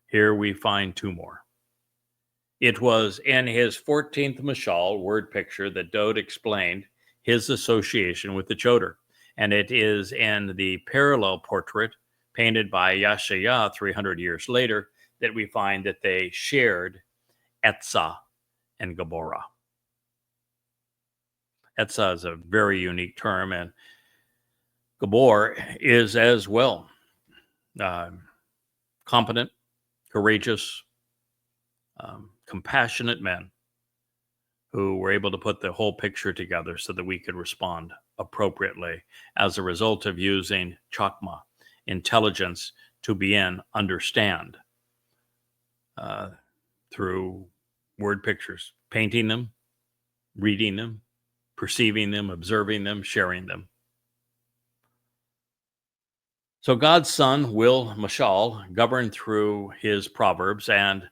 here we find two more. It was in his 14th Mashal word picture that Dode explained his association with the Choter, and it is in the parallel portrait painted by Yashayah 300 years later that we find that they shared Etzah and Gabora. Etzah is a very unique term, and Gabor is as well competent, courageous, compassionate men who were able to put the whole picture together so that we could respond appropriately as a result of using Chakmah, intelligence, to begin understand through word pictures, painting them, reading them, perceiving them, observing them, sharing them. So God's Son will, Mashal, govern through his proverbs, and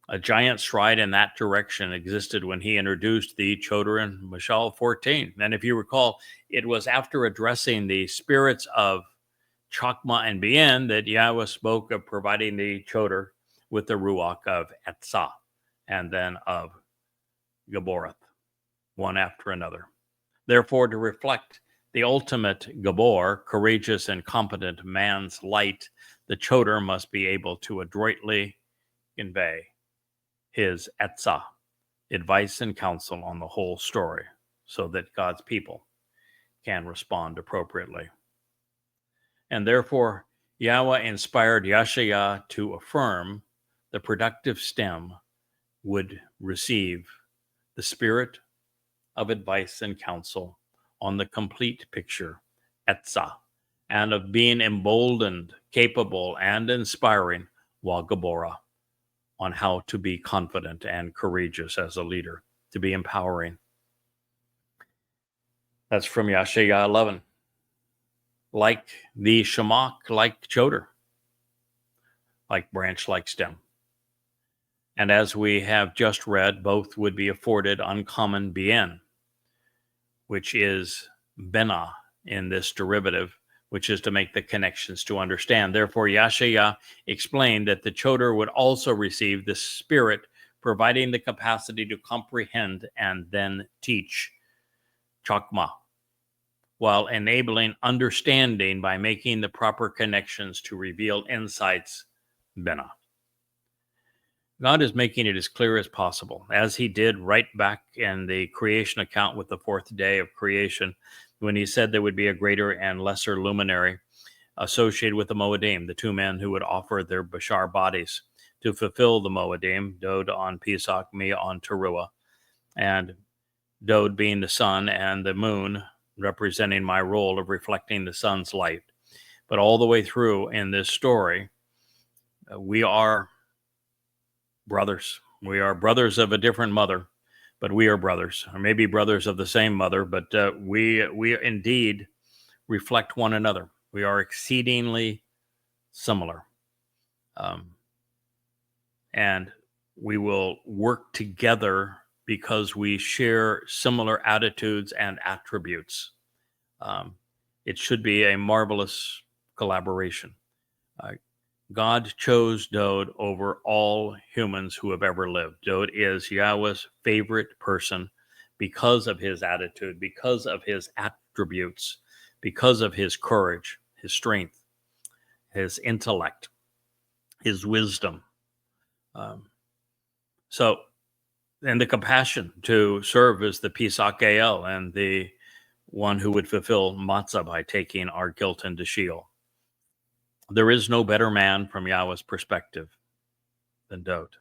a giant stride in that direction existed when he introduced the Choter in Mashal 14. And if you recall, it was after addressing the spirits of Chakmah and Bien that Yahweh spoke of providing the Choter with the Ruach of Etzah and then of Gaborath, one after another. Therefore, to reflect the ultimate Gabor, courageous and competent man's light, the Choter must be able to adroitly convey his Etzah, advice and counsel on the whole story, so that God's people can respond appropriately. And therefore, Yahweh inspired Yashayah to affirm the productive stem would receive the spirit of advice and counsel on the complete picture, Etzah, and of being emboldened, capable, and inspiring, while Gabora, on how to be confident and courageous as a leader, to be empowering. That's from Yashayah 11. Like the Shemach, like Choter, like branch, like stem. And as we have just read, both would be afforded uncommon bien, which is bena in this derivative, which is to make the connections to understand. Therefore, Yashayah explained that the Choter would also receive the Spirit, providing the capacity to comprehend and then teach Chakmah, while enabling understanding by making the proper connections to reveal insights, bena. God is making it as clear as possible, as he did right back in the creation account with the fourth day of creation, when he said there would be a greater and lesser luminary associated with the Moedim, the two men who would offer their Bashar bodies to fulfill the Moedim, Dode on Pesach, me on Teruah, and Dode being the sun and the moon representing my role of reflecting the sun's light. But all the way through in this story, we are brothers. We are brothers of a different mother, but we are brothers, or maybe brothers of the same mother, but we indeed reflect one another. We are exceedingly similar. And we will work together because we share similar attitudes and attributes. It should be a marvelous collaboration. God chose Dode over all humans who have ever lived. Dode is Yahweh's favorite person because of his attitude, because of his attributes, because of his courage, his strength, his intellect, his wisdom. And the compassion to serve as the Pisach and the one who would fulfill matzah by taking our guilt into Sheol. There is no better man from Yahweh's perspective than Dode.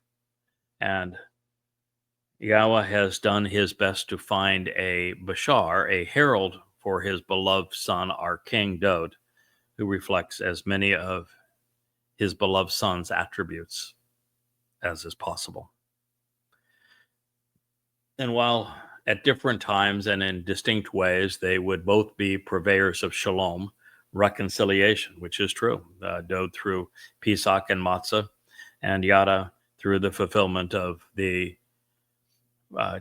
And Yahweh has done his best to find a Bashar, a herald for his beloved son, our King Dode, who reflects as many of his beloved son's attributes as is possible. And while at different times and in distinct ways, they would both be purveyors of shalom, reconciliation, which is true. Dode through Pesach and Matzah, and Yada through the fulfillment of the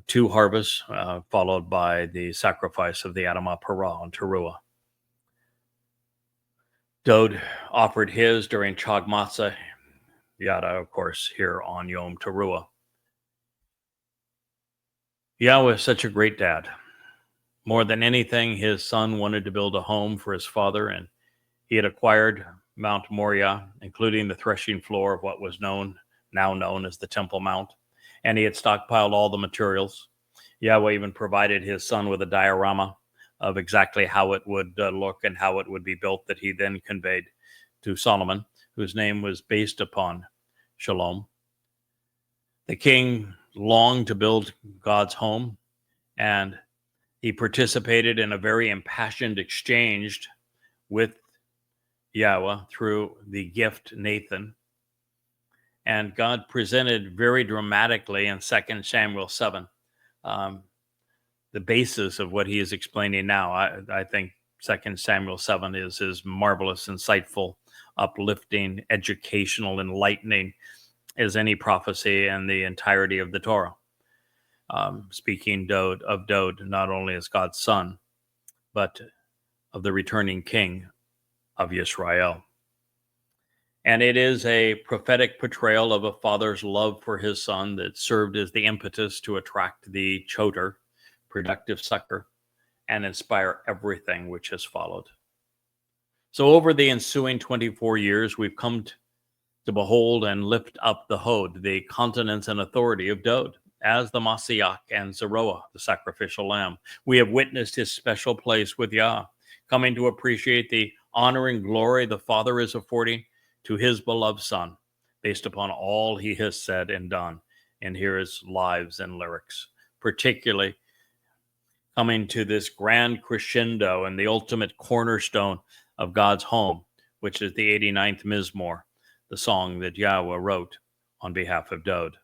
two harvests, followed by the sacrifice of the Adamah Parah on Towrah. Dode offered his during Chakmah, Yada, of course, here on Yom Teruah. Yahweh is such a great dad. More than anything, his son wanted to build a home for his father, and he had acquired Mount Moriah, including the threshing floor of what was now known as the Temple Mount, and he had stockpiled all the materials. Yahweh even provided his son with a diorama of exactly how it would look and how it would be built, that he then conveyed to Solomon, whose name was based upon Shalom. The king longed to build God's home, and he participated in a very impassioned exchange with Yahweh through the gift Nathan. And God presented very dramatically in 2 Samuel 7 the basis of what he is explaining now. I think 2 Samuel 7 is as marvelous, insightful, uplifting, educational, enlightening as any prophecy in the entirety of the Torah. Speaking of Dode, not only as God's son, but of the returning king of Yisrael. And it is a prophetic portrayal of a father's love for his son that served as the impetus to attract the Choter, productive sucker, and inspire everything which has followed. So over the ensuing 24 years, we've come to behold and lift up the Hod, the continence and authority of Dode, as the Mashiach and Zeroah, the sacrificial lamb. We have witnessed his special place with Yah, coming to appreciate the honor and glory the Father is affording to his beloved Son, based upon all he has said and done in his lives and lyrics, particularly coming to this grand crescendo and the ultimate cornerstone of God's home, which is the 89th Mizmor, the song that Yahweh wrote on behalf of Dode.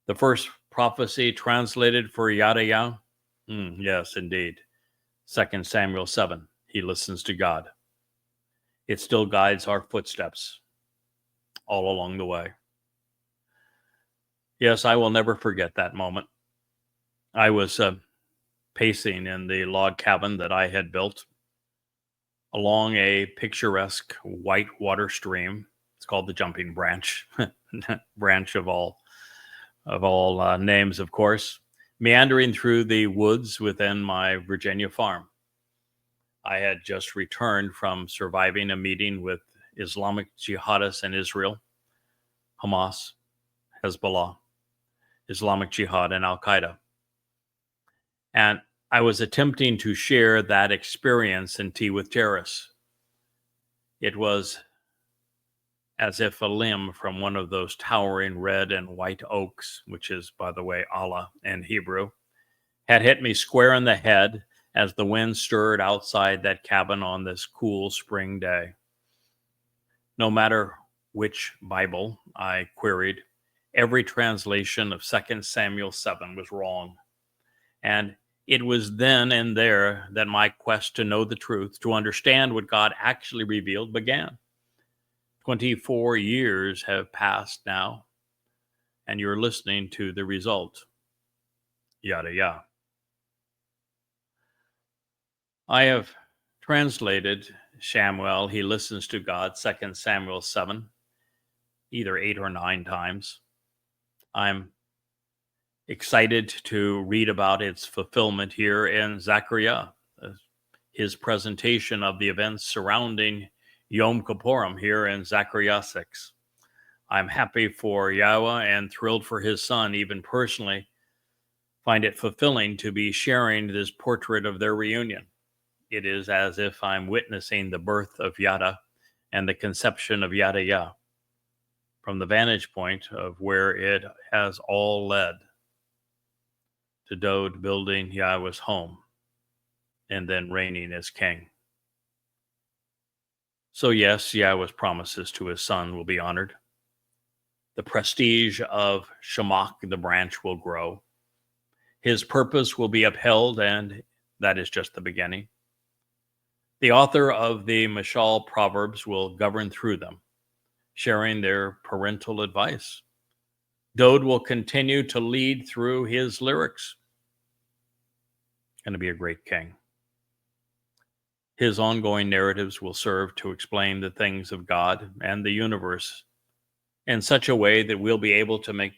The first prophecy translated for Yada Yahowah? Yes, indeed. 2 Samuel 7, he listens to God. It still guides our footsteps all along the way. Yes, I will never forget that moment. I was pacing in the log cabin that I had built along a picturesque white water stream. It's called the Jumping Branch, branch of all names, of course, meandering through the woods within my Virginia farm. I had just returned from surviving a meeting with Islamic jihadists in Israel, Hamas, Hezbollah, Islamic Jihad, and Al-Qaeda. And I was attempting to share that experience in Tea with Terrorists. It was as if a limb from one of those towering red and white oaks, which is, by the way, Allah in Hebrew, had hit me square in the head as the wind stirred outside that cabin on this cool spring day. No matter which Bible I queried, every translation of 2 Samuel 7 was wrong. And it was then and there that my quest to know the truth, to understand what God actually revealed, began. 24 years have passed now, and you're listening to the result. Yada Yah. I have translated Shamuel, he listens to God, 2 Samuel 7, either 8 or 9 times. I'm excited to read about its fulfillment here in Zechariah, his presentation of the events surrounding Yom Kippurim here in Zechariah 6. I'm happy for Yahweh and thrilled for his son, even personally, find it fulfilling to be sharing this portrait of their reunion. It is as if I'm witnessing the birth of Yada and the conception of Yada Yah from the vantage point of where it has all led to Dode building Yahweh's home and then reigning as king. So yes, Yahweh's promises to his son will be honored. The prestige of Shemach, the branch, will grow. His purpose will be upheld, and that is just the beginning. The author of the Mashal Proverbs will govern through them, sharing their parental advice. Dode will continue to lead through his lyrics. Going to be a great king. His ongoing narratives will serve to explain the things of God and the universe in such a way that we'll be able to make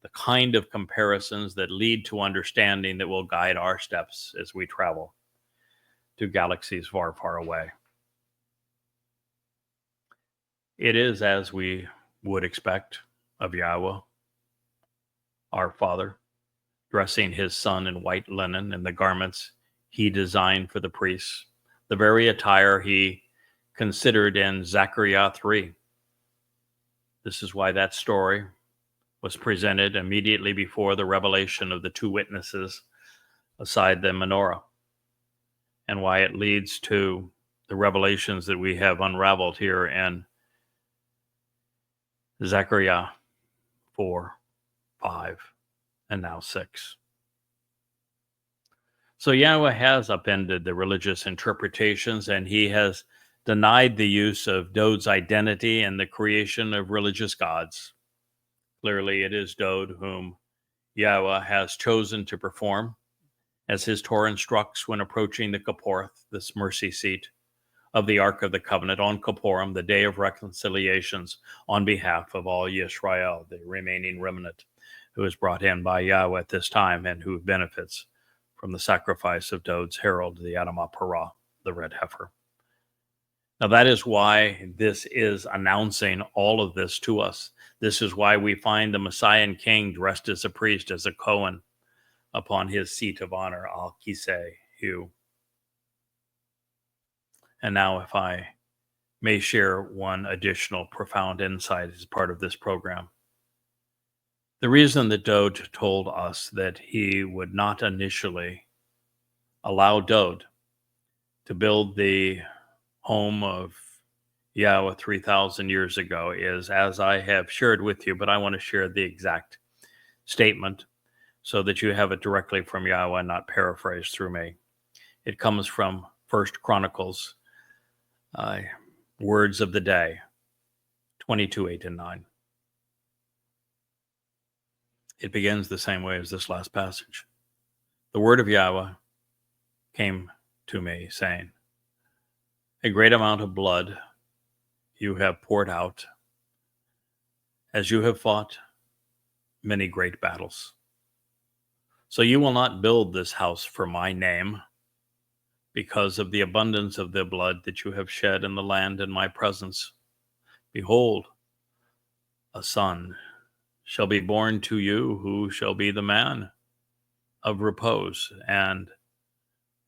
the kind of comparisons that lead to understanding that will guide our steps as we travel to galaxies far, far away. It is as we would expect of Yahweh, our Father, dressing his son in white linen and the garments he designed for the priests, the very attire he considered in Zechariah 3. This is why that story was presented immediately before the revelation of the 2 witnesses aside the menorah, and why it leads to the revelations that we have unraveled here in Zechariah 4, 5, and now 6. So Yahweh has upended the religious interpretations, and he has denied the use of Dode's identity and the creation of religious gods. Clearly, it is Dode whom Yahweh has chosen to perform, as his Torah instructs when approaching the Kipporth, this mercy seat of the Ark of the Covenant on Kippurim, the day of reconciliations, on behalf of all Yisrael, the remaining remnant who is brought in by Yahweh at this time and who benefits from the sacrifice of Dode's herald, the Adamah Parah, the red heifer. Now that is why this is announcing all of this to us. This is why we find the Messiah King dressed as a priest, as a Cohen, upon his seat of honor, Al Kiseh Hu. And now, if I may share one additional profound insight as part of this program. The reason that Dode told us that he would not initially allow Dode to build the home of Yahweh 3,000 years ago is, as I have shared with you, but I want to share the exact statement so that you have it directly from Yahweh, not paraphrased through me. It comes from 1 Chronicles, words of the day, 22, 8, and 9. It begins the same way as this last passage. The word of Yahweh came to me, saying, a great amount of blood you have poured out as you have fought many great battles. So you will not build this house for my name because of the abundance of the blood that you have shed in the land in my presence. Behold, a son shall be born to you who shall be the man of repose and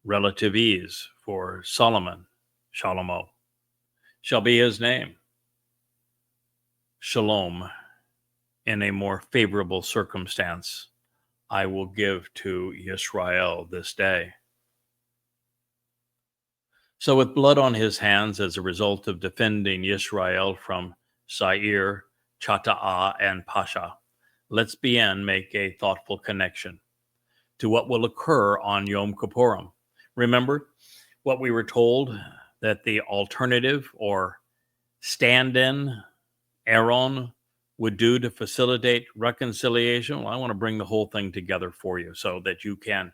relative ease, for Solomon, Shalomo, shall be his name. Shalom, in a more favorable circumstance, I will give to Yisrael this day. So with blood on his hands as a result of defending Yisrael from Sair, Chata'ah and Pasha. Let's make a thoughtful connection to what will occur on Yom Kippurim. Remember what we were told that the alternative or stand-in Aaron would do to facilitate reconciliation? Well, I want to bring the whole thing together for you so that you can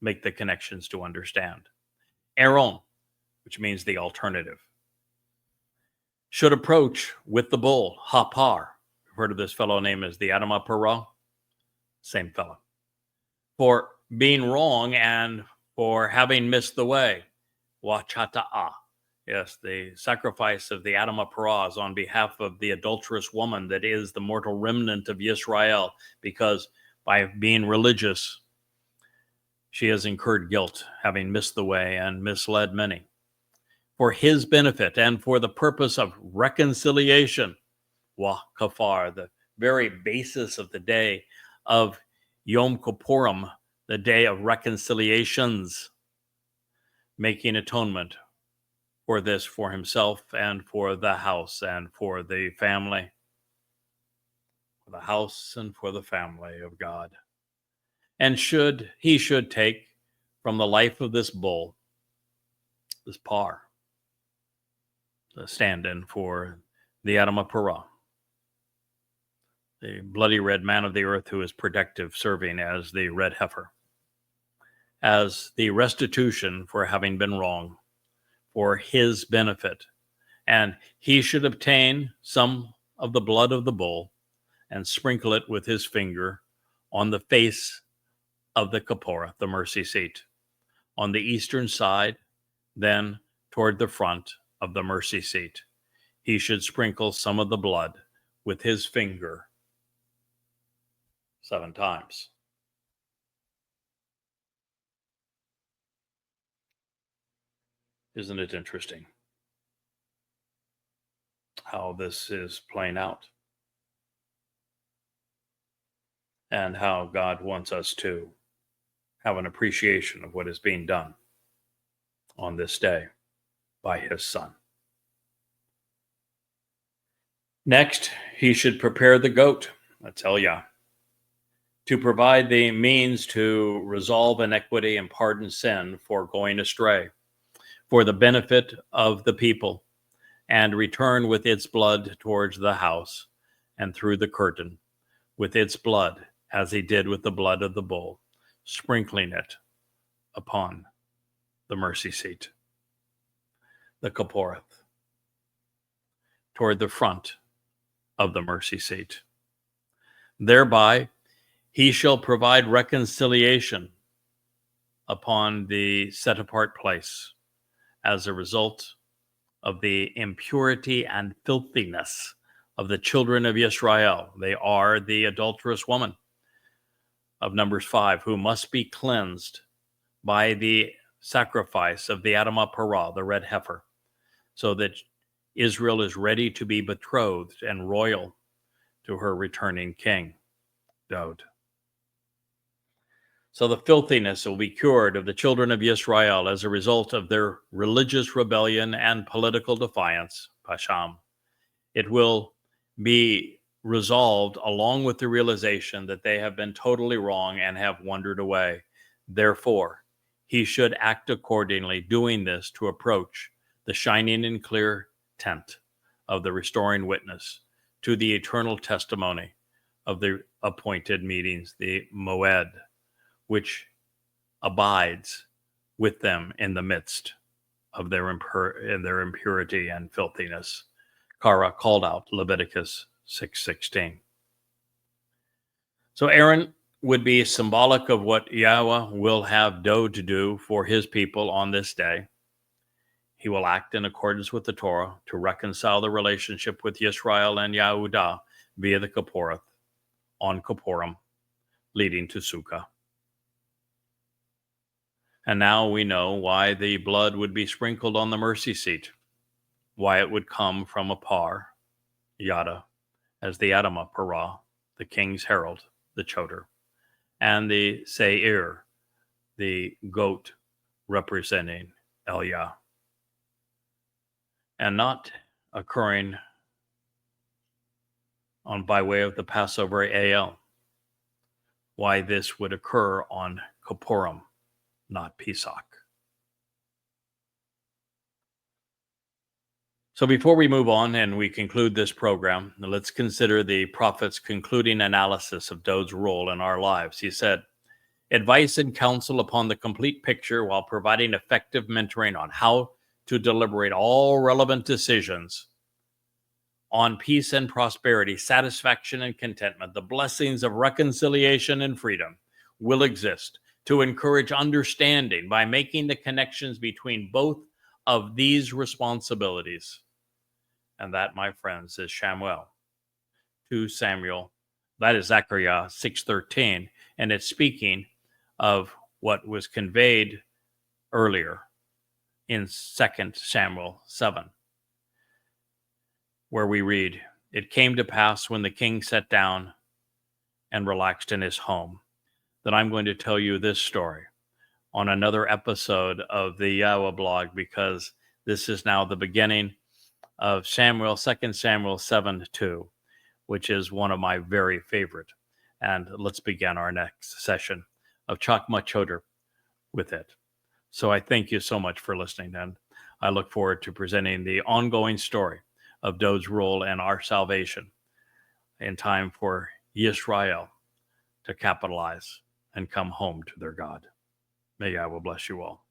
make the connections to understand. Aaron, which means the alternative, should approach with the bull, Hapar. You've heard of this fellow named as the Adamah Parah? Same fellow. For being wrong and for having missed the way, Wachata'ah. Yes, the sacrifice of the Adamah Parah is on behalf of the adulterous woman that is the mortal remnant of Yisrael, because by being religious, she has incurred guilt, having missed the way and misled many. For his benefit and for the purpose of reconciliation, Wah Kafar, the very basis of the day of Yom Kippurim, the day of reconciliations, making atonement for this, for himself and for the house and for the family, for the house and for the family of God. And he should take from the life of this bull, this par, the stand-in for the Adamah Parah, the bloody red man of the earth who is protective, serving as the red heifer, as the restitution for having been wrong, for his benefit. And he should obtain some of the blood of the bull and sprinkle it with his finger on the face of the Kapporah, the mercy seat, on the eastern side, then toward the front of the mercy seat. He should sprinkle some of the blood with his finger 7 times. Isn't it interesting how this is playing out? And how God wants us to have an appreciation of what is being done on this day by his Son. Next, he should prepare the goat, that's Elia, to provide the means to resolve iniquity and pardon sin for going astray, for the benefit of the people, and return with its blood towards the house and through the curtain with its blood, as he did with the blood of the bull, sprinkling it upon the mercy seat, the Kapporah, toward the front of the mercy seat. Thereby, he shall provide reconciliation upon the set-apart place as a result of the impurity and filthiness of the children of Yisrael. They are the adulterous woman of Numbers 5, who must be cleansed by the sacrifice of the Adamah Parah, the red heifer, so that Israel is ready to be betrothed and royal to her returning king, Daud. So the filthiness will be cured of the children of Yisrael as a result of their religious rebellion and political defiance, Pasham. It will be resolved along with the realization that they have been totally wrong and have wandered away. Therefore, he should act accordingly, doing this to approach the shining and clear tent of the restoring witness to the eternal testimony of the appointed meetings, the Moed, which abides with them in the midst of their impurity and filthiness. Kara called out Leviticus 6:16. So Aaron would be symbolic of what Yahweh will have Daud to do for his people on this day. He will act in accordance with the Torah to reconcile the relationship with Yisrael and Yehudah via the Kapporah on Kippurim, leading to Sukkah. And now we know why the blood would be sprinkled on the mercy seat, why it would come from a par, Yada, as the Adamah Parah, the king's herald, the Choter, and the Seir, the goat representing Elia, and not occurring by way of the Passover AL, why this would occur on Kippurim, not Pesach. So before we move on and we conclude this program, let's consider the prophet's concluding analysis of Dod's role in our lives. He said, advice and counsel upon the complete picture while providing effective mentoring on how to deliberate all relevant decisions on peace and prosperity, satisfaction and contentment, the blessings of reconciliation and freedom will exist to encourage understanding by making the connections between both of these responsibilities. And that, my friends, is Shamuel 2 Samuel. That is Zechariah 6:13. And it's speaking of what was conveyed earlier in 2 Samuel 7, where we read, it came to pass when the king sat down and relaxed in his home, that I'm going to tell you this story on another episode of the YAHOWAH blog, because this is now the beginning of 2 Samuel 7:2, which is one of my very favorite. And let's begin our next session of Chakmah Choter with it. So I thank you so much for listening, and I look forward to presenting the ongoing story of Dod's role in our salvation in time for Yisrael to capitalize and come home to their God. May Yahweh bless you all.